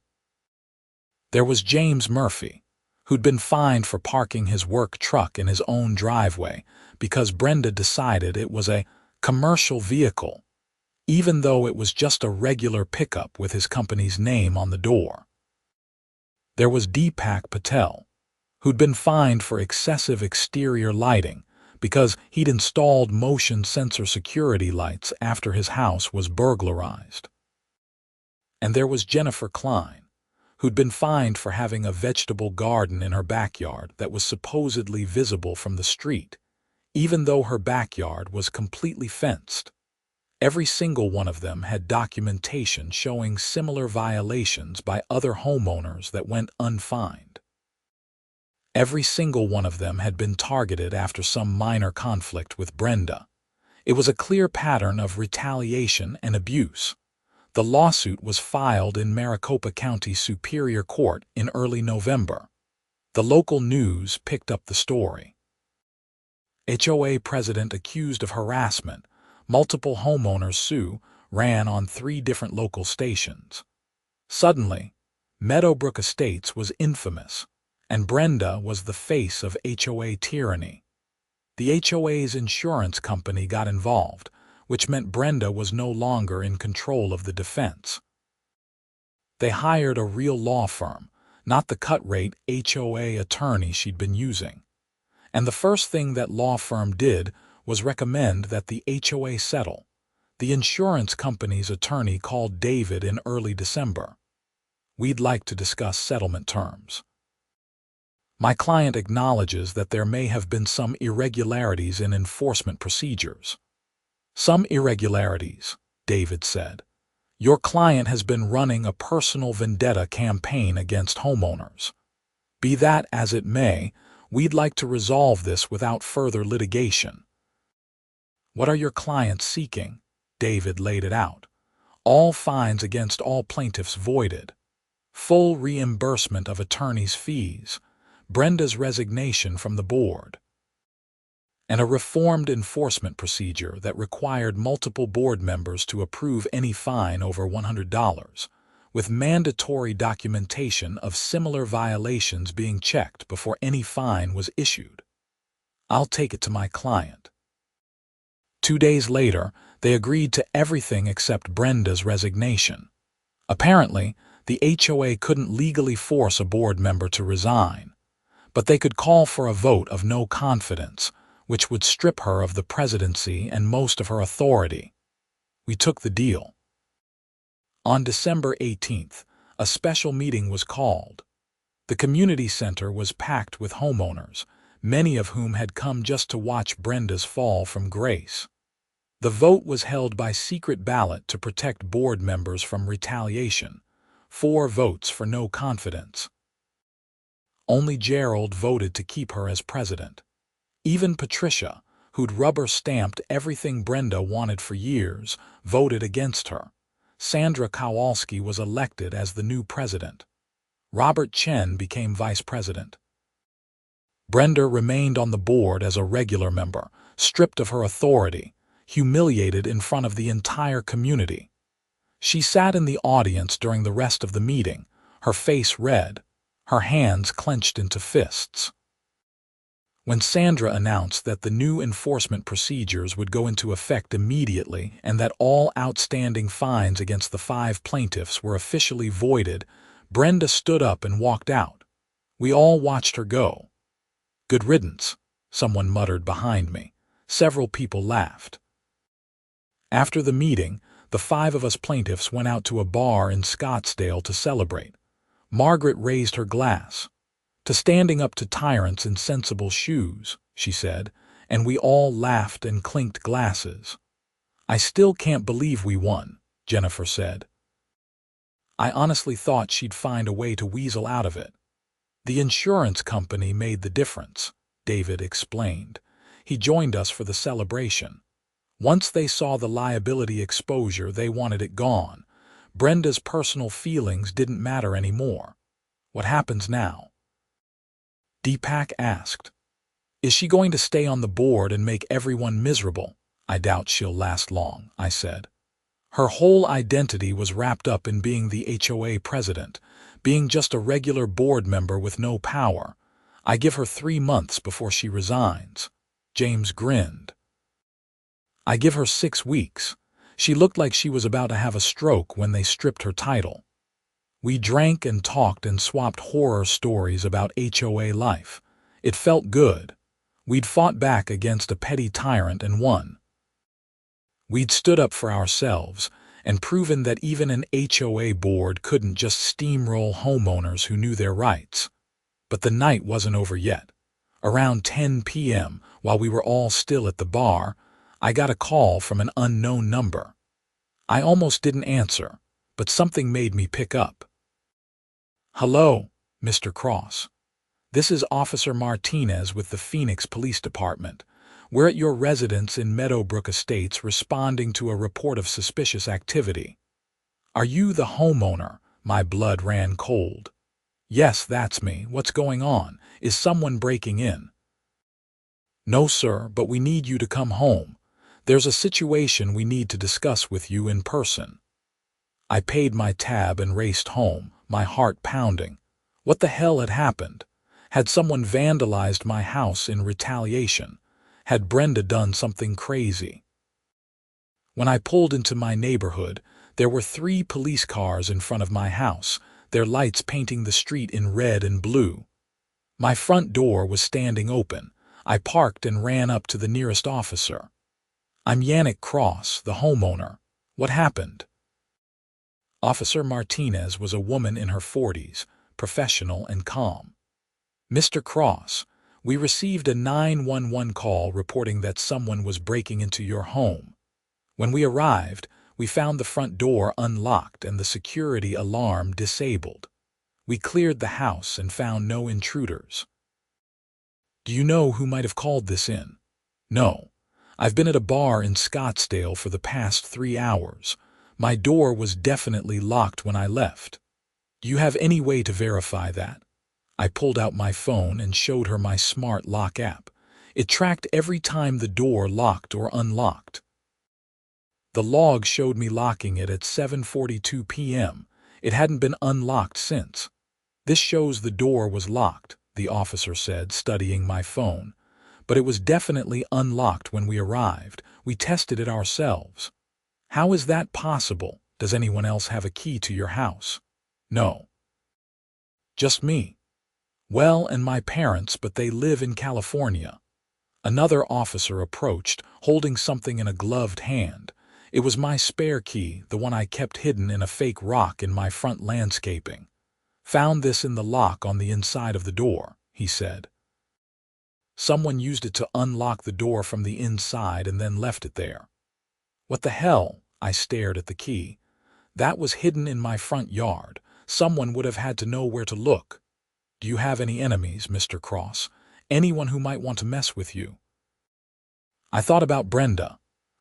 There was James Murphy, who'd been fined for parking his work truck in his own driveway because Brenda decided it was a commercial vehicle, even though it was just a regular pickup with his company's name on the door. There was Deepak Patel, who'd been fined for excessive exterior lighting because he'd installed motion sensor security lights after his house was burglarized. And there was Jennifer Klein, who'd been fined for having a vegetable garden in her backyard that was supposedly visible from the street, even though her backyard was completely fenced. Every single one of them had documentation showing similar violations by other homeowners that went unfined. Every single one of them had been targeted after some minor conflict with Brenda. It was a clear pattern of retaliation and abuse. The lawsuit was filed in Maricopa County Superior Court in early November. The local news picked up the story. HOA president accused of harassment. Multiple homeowners sue ran on 3 different local stations. Suddenly, Meadowbrook Estates was infamous, and Brenda was the face of HOA tyranny. The HOA's insurance company got involved, which meant Brenda was no longer in control of the defense. They hired a real law firm, not the cut-rate HOA attorney she'd been using. And the first thing that law firm did was recommend that the HOA settle. The insurance company's attorney called David in early December. "We'd like to discuss settlement terms. My client acknowledges that there may have been some irregularities in enforcement procedures." "Some irregularities," David said. "Your client has been running a personal vendetta campaign against homeowners. Be that as it may, we'd like to resolve this without further litigation." "What are your clients seeking?" David laid it out. "All fines against all plaintiffs voided. Full reimbursement of attorney's fees. Brenda's resignation from the board. And a reformed enforcement procedure that required multiple board members to approve any fine over $100, with mandatory documentation of similar violations being checked before any fine was issued. I'll take it to my client." 2 days later, They agreed to everything except Brenda's resignation. Apparently, the HOA couldn't legally force a board member to resign, but they could call for a vote of no confidence, which would strip her of the presidency and most of her authority. We took the deal. On December 18th, a special meeting was called. The community center was packed with homeowners, many of whom had come just to watch Brenda's fall from grace. The vote was held by secret ballot to protect board members from retaliation. 4 votes for no confidence. Only Gerald voted to keep her as president. Even Patricia, who'd rubber-stamped everything Brenda wanted for years, voted against her. Sandra Kowalski was elected as the new president. Robert Chen became vice president. Brenda remained on the board as a regular member, stripped of her authority, humiliated in front of the entire community. She sat in the audience during the rest of the meeting, her face red, her hands clenched into fists. When Sandra announced that the new enforcement procedures would go into effect immediately and that all outstanding fines against the 5 plaintiffs were officially voided, Brenda stood up and walked out. We all watched her go. "Good riddance," someone muttered behind me. Several people laughed. After the meeting, the 5 of us plaintiffs went out to a bar in Scottsdale to celebrate. Margaret raised her glass. "To standing up to tyrants in sensible shoes," she said, and we all laughed and clinked glasses. "I still can't believe we won," Jennifer said. "I honestly thought she'd find a way to weasel out of it." "The insurance company made the difference," David explained. "He joined us for the celebration. Once they saw the liability exposure, they wanted it gone. Brenda's personal feelings didn't matter anymore." "What happens now?" Deepak asked. "Is she going to stay on the board and make everyone miserable?" "I doubt she'll last long," I said. "Her whole identity was wrapped up in being the HOA president, being just a regular board member with no power. I give her 3 months before she resigns." James grinned. "I give her 6 weeks. She looked like she was about to have a stroke when they stripped her title." We drank and talked and swapped horror stories about HOA life. It felt good. We'd fought back against a petty tyrant and won. We'd stood up for ourselves and proven that even an HOA board couldn't just steamroll homeowners who knew their rights. But the night wasn't over yet. Around 10 p.m., while we were all still at the bar, I got a call from an unknown number. I almost didn't answer, but something made me pick up. "Hello, Mr. Cross. This is Officer Martinez with the Phoenix Police Department. We're at your residence in Meadowbrook Estates responding to a report of suspicious activity." "Are you the homeowner?" My blood ran cold. "Yes, that's me. What's going on? Is someone breaking in?" "No, sir, but we need you to come home. There's a situation we need to discuss with you in person." I paid my tab and raced home, my heart pounding. What the hell had happened? Had someone vandalized my house in retaliation? Had Brenda done something crazy? When I pulled into my neighborhood, there were 3 police cars in front of my house, their lights painting the street in red and blue. My front door was standing open. I parked and ran up to the nearest officer. "I'm Yannick Cross, the homeowner. What happened?" Officer Martinez was a woman in her 40s, professional and calm. "Mr. Cross, we received a 911 call reporting that someone was breaking into your home. When we arrived, we found the front door unlocked and the security alarm disabled. We cleared the house and found no intruders." "Do you know who might have called this in?" "No. I've been at a bar in Scottsdale for the past 3 hours. My door was definitely locked when I left. Do you have any way to verify that?" I pulled out my phone and showed her my smart lock app. It tracked every time the door locked or unlocked. The log showed me locking it at 7:42 p.m. It hadn't been unlocked since. "This shows the door was locked," the officer said, studying my phone. "But it was definitely unlocked when we arrived. We tested it ourselves. How is that possible? Does anyone else have a key to your house? No. Just me. Well, and my parents, but they live in California. Another officer approached, holding something in a gloved hand. It was my spare key, the one I kept hidden in a fake rock in my front landscaping. Found this in the lock on the inside of the door, he said. Someone used it to unlock the door from the inside and then left it there. What the hell? I stared at the key. That was hidden in my front yard. Someone would have had to know where to look. Do you have any enemies, Mr. Cross? Anyone who might want to mess with you? I thought about Brenda,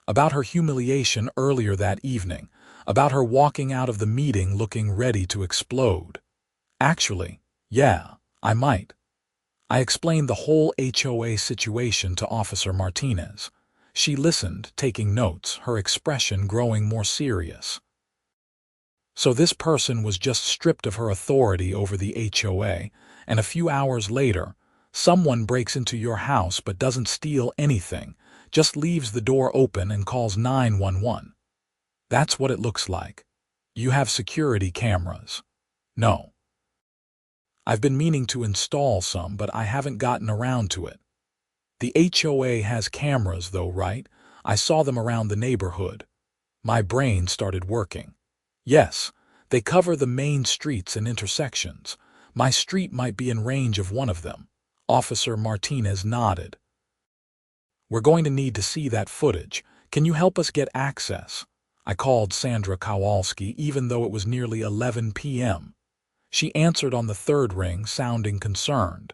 about her humiliation earlier that evening, about her walking out of the meeting looking ready to explode. Actually, yeah, I might. I explained the whole HOA situation to Officer Martinez. She listened, taking notes, her expression growing more serious. So this person was just stripped of her authority over the HOA, and a few hours later, someone breaks into your house but doesn't steal anything, just leaves the door open and calls 911. That's what it looks like. You have security cameras? No. I've been meaning to install some, but I haven't gotten around to it. The HOA has cameras though, right? I saw them around the neighborhood. My brain started working. Yes, they cover the main streets and intersections. My street might be in range of one of them. Officer Martinez nodded. We're going to need to see that footage. Can you help us get access? I called Sandra Kowalski even though it was nearly 11 p.m. She answered on the third ring, sounding concerned.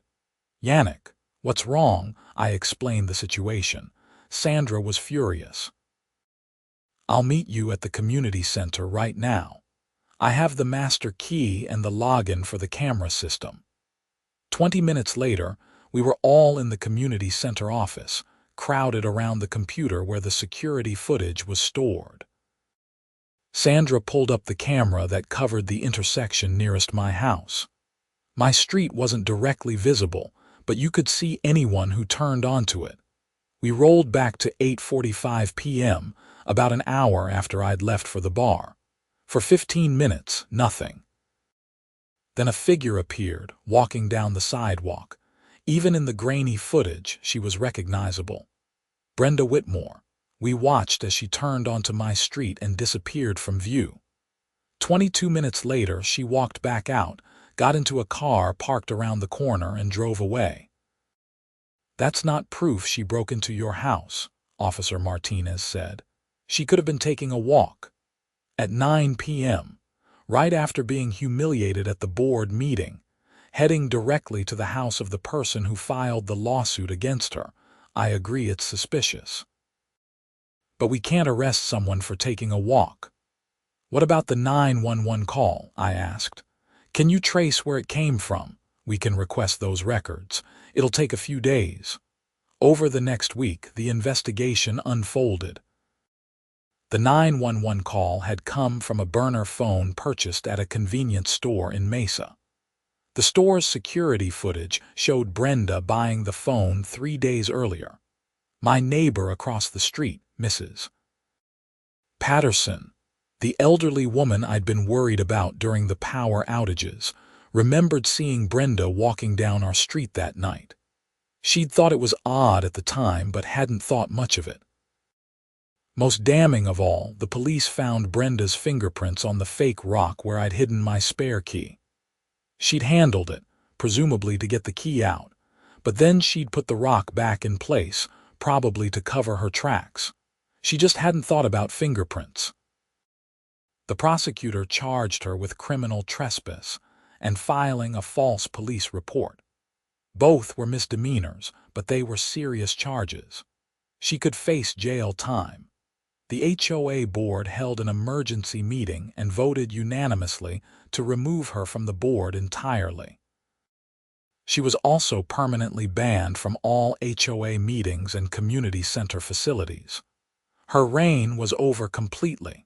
Yannick, what's wrong? I explained the situation. Sandra was furious. I'll meet you at the community center right now. I have the master key and the login for the camera system. 20 minutes later, we were all in the community center office, crowded around the computer where the security footage was stored. Sandra pulled up the camera that covered the intersection nearest my house. My street wasn't directly visible, but you could see anyone who turned onto it. We rolled back to 8:45 p.m., about an hour after I'd left for the bar. For 15 minutes, nothing. Then a figure appeared, walking down the sidewalk. Even in the grainy footage, she was recognizable. Brenda Whitmore. We watched as she turned onto my street and disappeared from view. 22 minutes later, she walked back out, got into a car parked around the corner and drove away. That's not proof she broke into your house, Officer Martinez said. She could have been taking a walk. At 9 p.m., right after being humiliated at the board meeting, heading directly to the house of the person who filed the lawsuit against her. I agree it's suspicious. But we can't arrest someone for taking a walk. What about the 911 call? I asked. Can you trace where it came from? We can request those records. It'll take a few days. Over the next week, the investigation unfolded. The 911 call had come from a burner phone purchased at a convenience store in Mesa. The store's security footage showed Brenda buying the phone 3 days earlier. My neighbor across the street, Mrs. Patterson, the elderly woman I'd been worried about during the power outages, remembered seeing Brenda walking down our street that night. She'd thought it was odd at the time but hadn't thought much of it. Most damning of all, the police found Brenda's fingerprints on the fake rock where I'd hidden my spare key. She'd handled it, presumably to get the key out, but then she'd put the rock back in place, probably to cover her tracks. She just hadn't thought about fingerprints. The prosecutor charged her with criminal trespass and filing a false police report. Both were misdemeanors, but they were serious charges. She could face jail time. The HOA board held an emergency meeting and voted unanimously to remove her from the board entirely. She was also permanently banned from all HOA meetings and community center facilities. Her reign was over completely.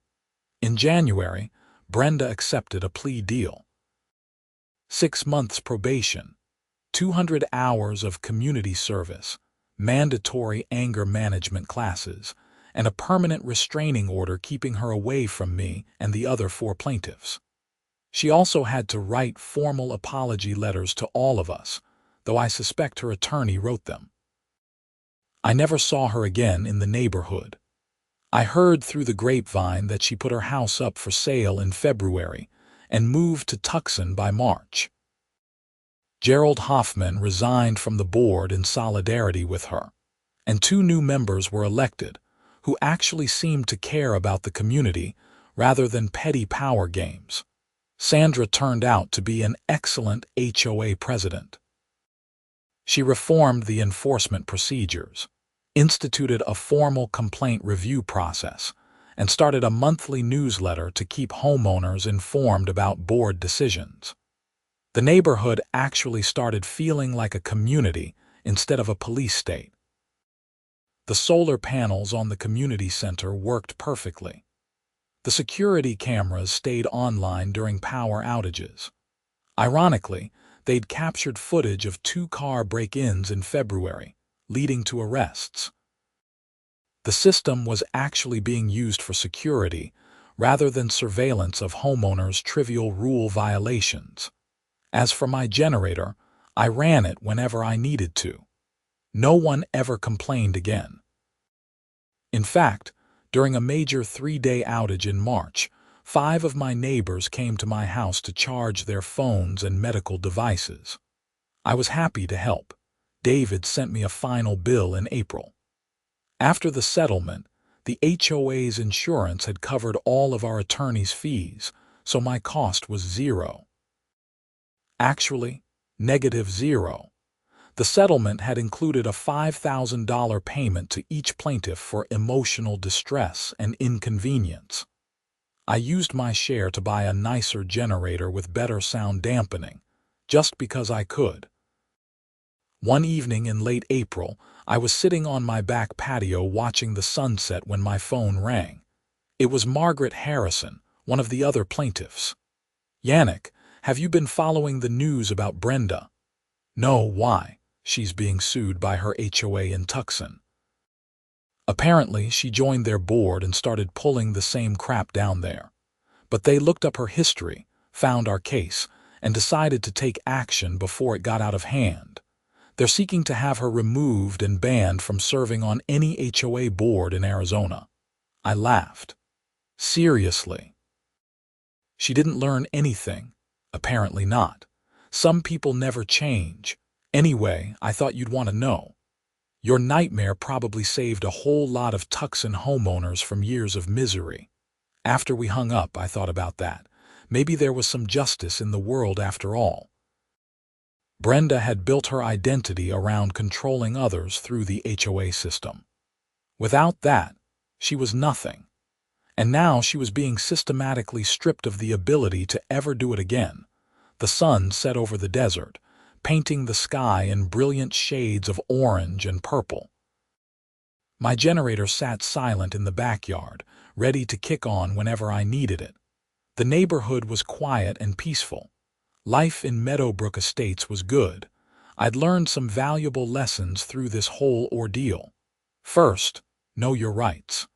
In January, Brenda accepted a plea deal. 6 months probation, 200 hours of community service, mandatory anger management classes, and a permanent restraining order keeping her away from me and the other 4 plaintiffs. She also had to write formal apology letters to all of us, though I suspect her attorney wrote them. I never saw her again in the neighborhood. I heard through the grapevine that she put her house up for sale in February and moved to Tucson by March. Gerald Hoffman resigned from the board in solidarity with her, and 2 new members were elected, who actually seemed to care about the community rather than petty power games. Sandra turned out to be an excellent HOA president. She reformed the enforcement procedures, instituted a formal complaint review process, and started a monthly newsletter to keep homeowners informed about board decisions. The neighborhood actually started feeling like a community instead of a police state. The solar panels on the community center worked perfectly. The security cameras stayed online during power outages. Ironically, they'd captured footage of 2 car break-ins in February, leading to arrests. The system was actually being used for security rather than surveillance of homeowners' trivial rule violations. As for my generator, I ran it whenever I needed to. No one ever complained again. In fact, during a major 3-day outage in March, 5 of my neighbors came to my house to charge their phones and medical devices. I was happy to help. David sent me a final bill in April. After the settlement, the HOA's insurance had covered all of our attorney's fees, so my cost was 0. Actually, -0. The settlement had included a $5,000 payment to each plaintiff for emotional distress and inconvenience. I used my share to buy a nicer generator with better sound dampening, just because I could. One evening in late April, I was sitting on my back patio watching the sunset when my phone rang. It was Margaret Harrison, one of the other plaintiffs. "Yannick, have you been following the news about Brenda?" "No, why?" "She's being sued by her HOA in Tucson. Apparently, she joined their board and started pulling the same crap down there. But they looked up her history, found our case, and decided to take action before it got out of hand. They're seeking to have her removed and banned from serving on any HOA board in Arizona." I laughed. "Seriously?" "She didn't learn anything." "Apparently not. Some people never change. Anyway, I thought you'd want to know. Your nightmare probably saved a whole lot of Tucson homeowners from years of misery." After we hung up, I thought about that. Maybe there was some justice in the world after all. Brenda had built her identity around controlling others through the HOA system. Without that, she was nothing. And now she was being systematically stripped of the ability to ever do it again. The sun set over the desert, painting the sky in brilliant shades of orange and purple. My generator sat silent in the backyard, ready to kick on whenever I needed it. The neighborhood was quiet and peaceful. Life in Meadowbrook Estates was good. I'd learned some valuable lessons through this whole ordeal. First, know your rights.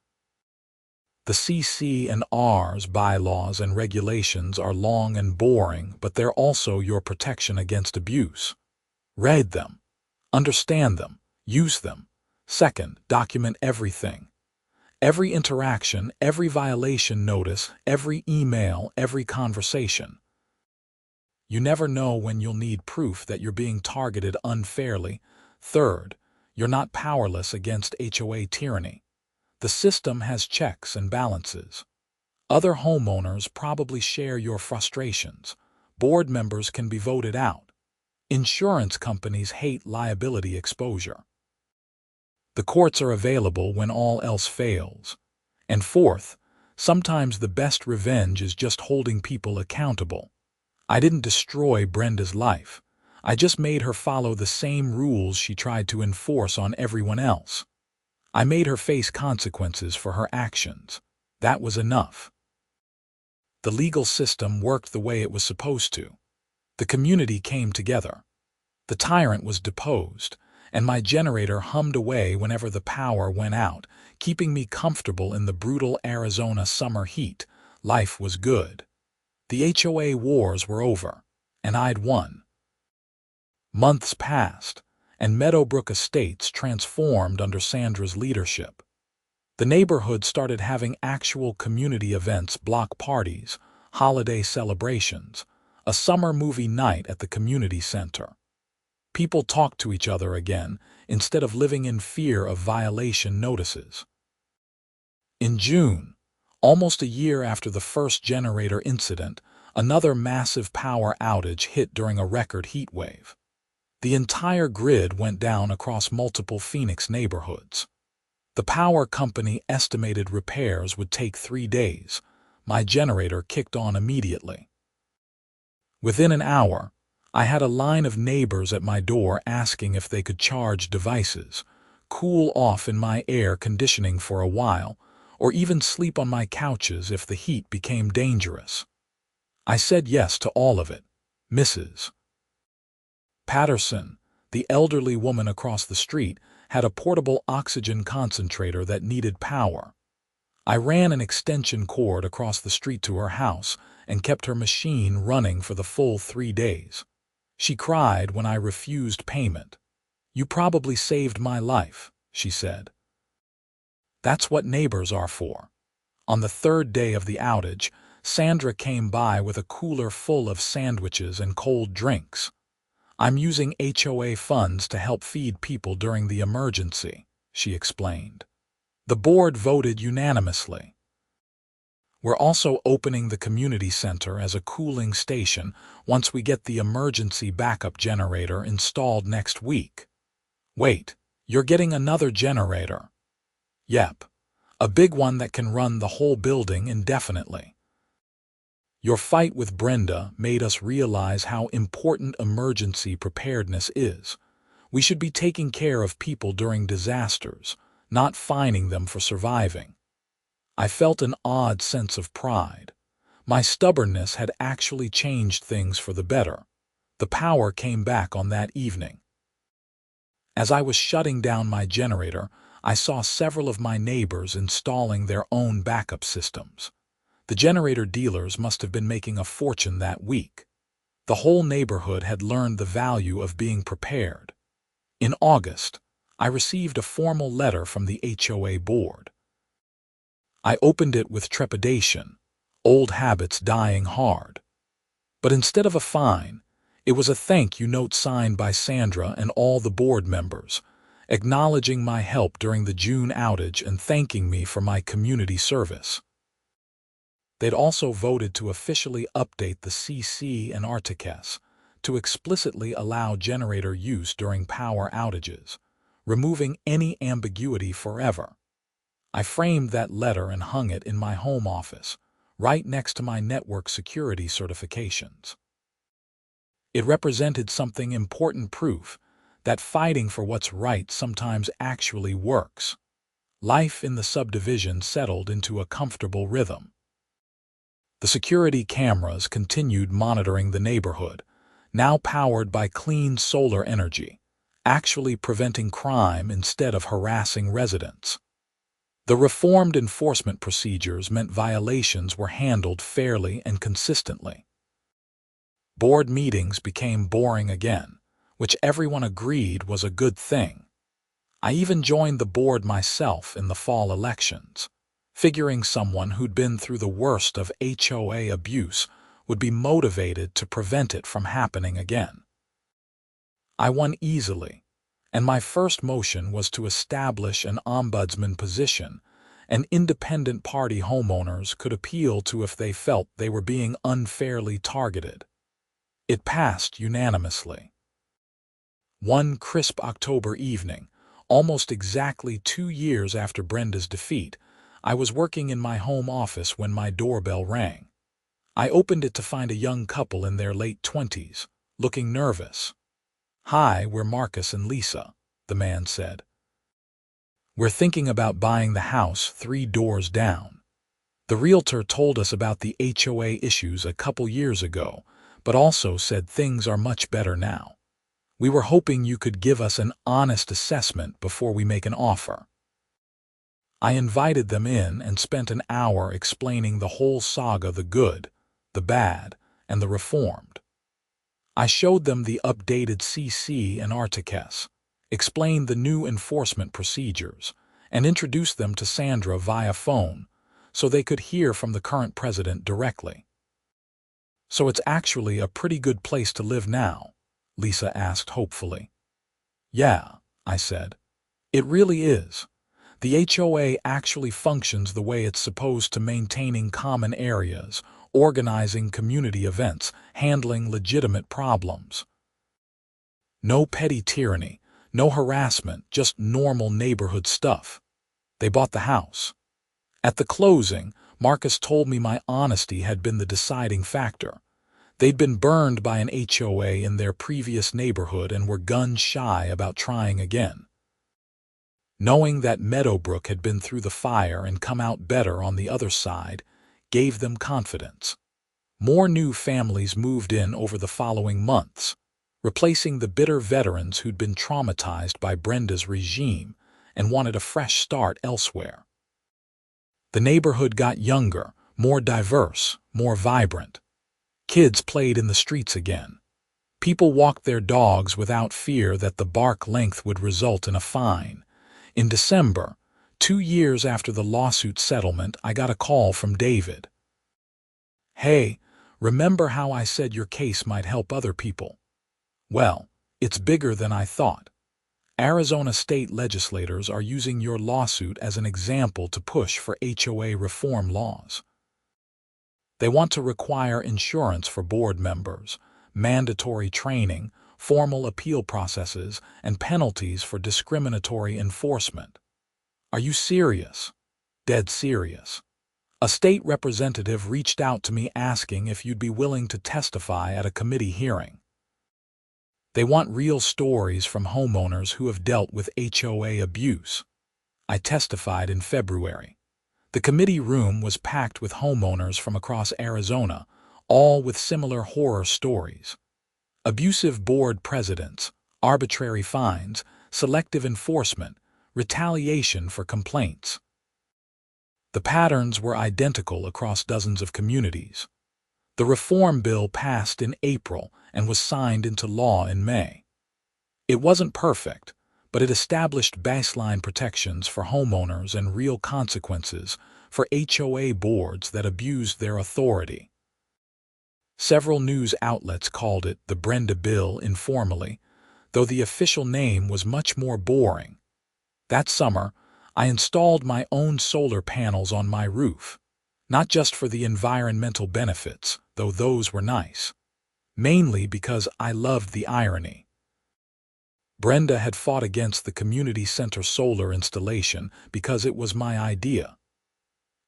The CC&R's bylaws and regulations are long and boring, but they're also your protection against abuse. Read them. Understand them. Use them. Second, document everything. Every interaction, every violation notice, every email, every conversation. You never know when you'll need proof that you're being targeted unfairly. Third, you're not powerless against HOA tyranny. The system has checks and balances. Other homeowners probably share your frustrations. Board members can be voted out. Insurance companies hate liability exposure. The courts are available when all else fails. And fourth, sometimes the best revenge is just holding people accountable. I didn't destroy Brenda's life. I just made her follow the same rules she tried to enforce on everyone else. I made her face consequences for her actions. That was enough. The legal system worked the way it was supposed to. The community came together. The tyrant was deposed, and my generator hummed away whenever the power went out, keeping me comfortable in the brutal Arizona summer heat. Life was good. The HOA wars were over, and I'd won. Months passed, and Meadowbrook Estates transformed under Sandra's leadership. The neighborhood started having actual community events, block parties, holiday celebrations, a summer movie night at the community center. People talked to each other again, instead of living in fear of violation notices. In June, almost a year after the first generator incident, another massive power outage hit during a record heat wave. The entire grid went down across multiple Phoenix neighborhoods. The power company estimated repairs would take 3 days. My generator kicked on immediately. Within an hour, I had a line of neighbors at my door asking if they could charge devices, cool off in my air conditioning for a while, or even sleep on my couches if the heat became dangerous. I said yes to all of it. Mrs. Patterson, the elderly woman across the street, had a portable oxygen concentrator that needed power. I ran an extension cord across the street to her house and kept her machine running for the full 3 days. She cried when I refused payment. "You probably saved my life," she said. That's what neighbors are for. On the 3rd day of the outage, Sandra came by with a cooler full of sandwiches and cold drinks. "I'm using HOA funds to help feed people during the emergency," she explained. The board voted unanimously. "We're also opening the community center as a cooling station once we get the emergency backup generator installed next week." "Wait, you're getting another generator?" "Yep, a big one that can run the whole building indefinitely." Your fight with Brenda made us realize how important emergency preparedness is. We should be taking care of people during disasters, not fining them for surviving. I felt an odd sense of pride. My stubbornness had actually changed things for the better. The power came back on that evening. As I was shutting down my generator, I saw several of my neighbors installing their own backup systems. The generator dealers must have been making a fortune that week. The whole neighborhood had learned the value of being prepared. In August, I received a formal letter from the HOA board. I opened it with trepidation, old habits dying hard. But instead of a fine, it was a thank you note signed by Sandra and all the board members, acknowledging my help during the June outage and thanking me for my community service. They'd also voted to officially update the CC and RTCS to explicitly allow generator use during power outages, removing any ambiguity forever. I framed that letter and hung it in my home office, right next to my network security certifications. It represented something important, proof that fighting for what's right sometimes actually works. Life in the subdivision settled into a comfortable rhythm. The security cameras continued monitoring the neighborhood, now powered by clean solar energy, actually preventing crime instead of harassing residents. The reformed enforcement procedures meant violations were handled fairly and consistently. Board meetings became boring again, which everyone agreed was a good thing. I even joined the board myself in the fall elections, figuring someone who'd been through the worst of HOA abuse would be motivated to prevent it from happening again. I won easily, and my first motion was to establish an ombudsman position. An independent party homeowners could appeal to if they felt they were being unfairly targeted. It passed unanimously. One crisp October evening, almost exactly 2 years after Brenda's defeat, I was working in my home office when my doorbell rang. I opened it to find a young couple in their late 20s, looking nervous. "Hi, we're Marcus and Lisa," the man said. "We're thinking about buying the house 3 doors down. The realtor told us about the HOA issues a couple years ago, but also said things are much better now. We were hoping you could give us an honest assessment before we make an offer." I invited them in and spent an hour explaining the whole saga, the good, the bad, and the reformed. I showed them the updated CC and Articus, explained the new enforcement procedures, and introduced them to Sandra via phone so they could hear from the current president directly. "So it's actually a pretty good place to live now?" Lisa asked hopefully. "Yeah," I said. "It really is. The HOA actually functions the way it's supposed to, maintaining common areas, organizing community events, handling legitimate problems. No petty tyranny, no harassment, just normal neighborhood stuff." They bought the house. At the closing, Marcus told me my honesty had been the deciding factor. They'd been burned by an HOA in their previous neighborhood and were gun-shy about trying again. Knowing that Meadowbrook had been through the fire and come out better on the other side gave them confidence. More new families moved in over the following months, replacing the bitter veterans who'd been traumatized by Brenda's regime and wanted a fresh start elsewhere. The neighborhood got younger, more diverse, more vibrant. Kids played in the streets again. People walked their dogs without fear that the bark length would result in a fine. In December, 2 years after the lawsuit settlement, I got a call from David. "Hey, remember how I said your case might help other people? Well, it's bigger than I thought. Arizona state legislators are using your lawsuit as an example to push for HOA reform laws. They want to require insurance for board members, mandatory training, formal appeal processes, and penalties for discriminatory enforcement." "Are you serious?" "Dead serious. A state representative reached out to me asking if you'd be willing to testify at a committee hearing. They want real stories from homeowners who have dealt with HOA abuse." I testified in February. The committee room was packed with homeowners from across Arizona, all with similar horror stories. Abusive board presidents, arbitrary fines, selective enforcement, retaliation for complaints. The patterns were identical across dozens of communities. The reform bill passed in April and was signed into law in May. It wasn't perfect, but it established baseline protections for homeowners and real consequences for HOA boards that abused their authority. Several news outlets called it the Brenda Bill informally, though the official name was much more boring. That summer, I installed my own solar panels on my roof, not just for the environmental benefits, though those were nice, mainly because I loved the irony. Brenda had fought against the community center solar installation because it was my idea.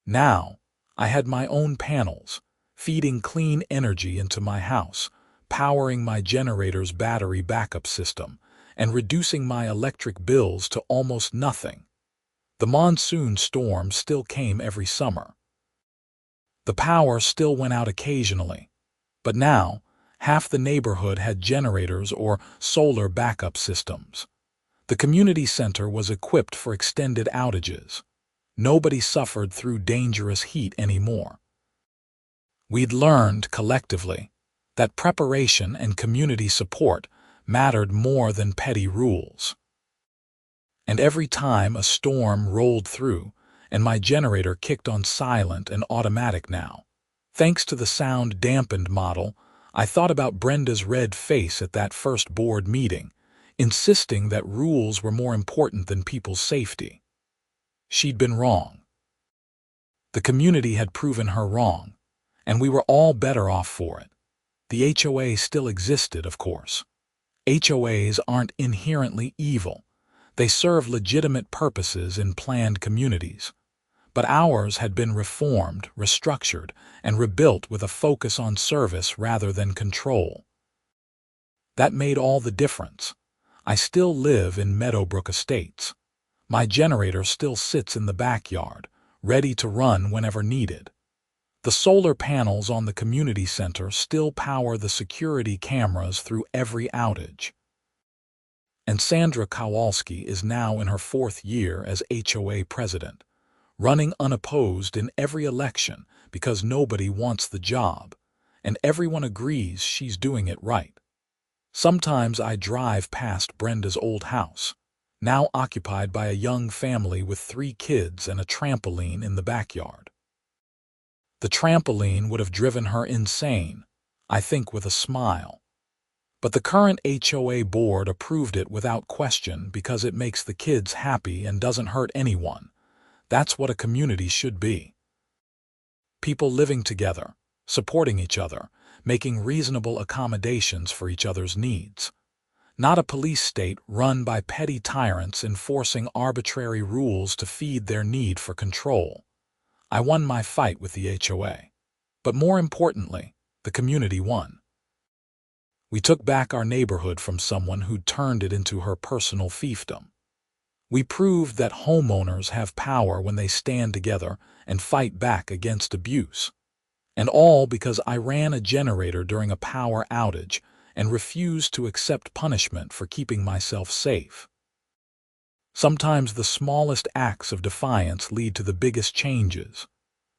Now, I had my own panels, feeding clean energy into my house, powering my generator's battery backup system, and reducing my electric bills to almost nothing. The monsoon storm still came every summer. The power still went out occasionally, but now, half the neighborhood had generators or solar backup systems. The community center was equipped for extended outages. Nobody suffered through dangerous heat anymore. We'd learned collectively that preparation and community support mattered more than petty rules. And every time a storm rolled through, and my generator kicked on silent and automatic now, thanks to the sound-dampened model, I thought about Brenda's red face at that first board meeting, insisting that rules were more important than people's safety. She'd been wrong. The community had proven her wrong, and we were all better off for it. The HOA still existed, of course. HOAs aren't inherently evil. They serve legitimate purposes in planned communities. But ours had been reformed, restructured, and rebuilt with a focus on service rather than control. That made all the difference. I still live in Meadowbrook Estates. My generator still sits in the backyard, ready to run whenever needed. The solar panels on the community center still power the security cameras through every outage. And Sandra Kowalski is now in her 4th year as HOA president, running unopposed in every election because nobody wants the job, and everyone agrees she's doing it right. Sometimes I drive past Brenda's old house, now occupied by a young family with 3 kids and a trampoline in the backyard. The trampoline would have driven her insane, I think with a smile. But the current HOA board approved it without question because it makes the kids happy and doesn't hurt anyone. That's what a community should be. People living together, supporting each other, making reasonable accommodations for each other's needs. Not a police state run by petty tyrants enforcing arbitrary rules to feed their need for control. I won my fight with the HOA. But more importantly, the community won. We took back our neighborhood from someone who'd turned it into her personal fiefdom. We proved that homeowners have power when they stand together and fight back against abuse. And all because I ran a generator during a power outage and refused to accept punishment for keeping myself safe. Sometimes the smallest acts of defiance lead to the biggest changes.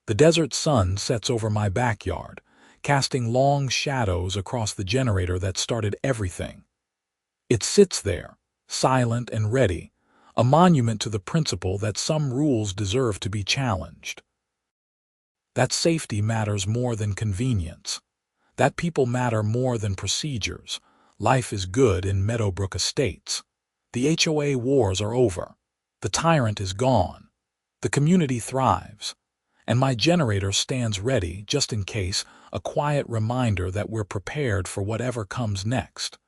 The desert sun sets over my backyard, casting long shadows across the generator that started everything. It sits there, silent and ready, a monument to the principle that some rules deserve to be challenged. That safety matters more than convenience. That people matter more than procedures. Life is good in Meadowbrook Estates. The HOA wars are over. The tyrant is gone. The community thrives. And my generator stands ready just in case, a quiet reminder that we're prepared for whatever comes next.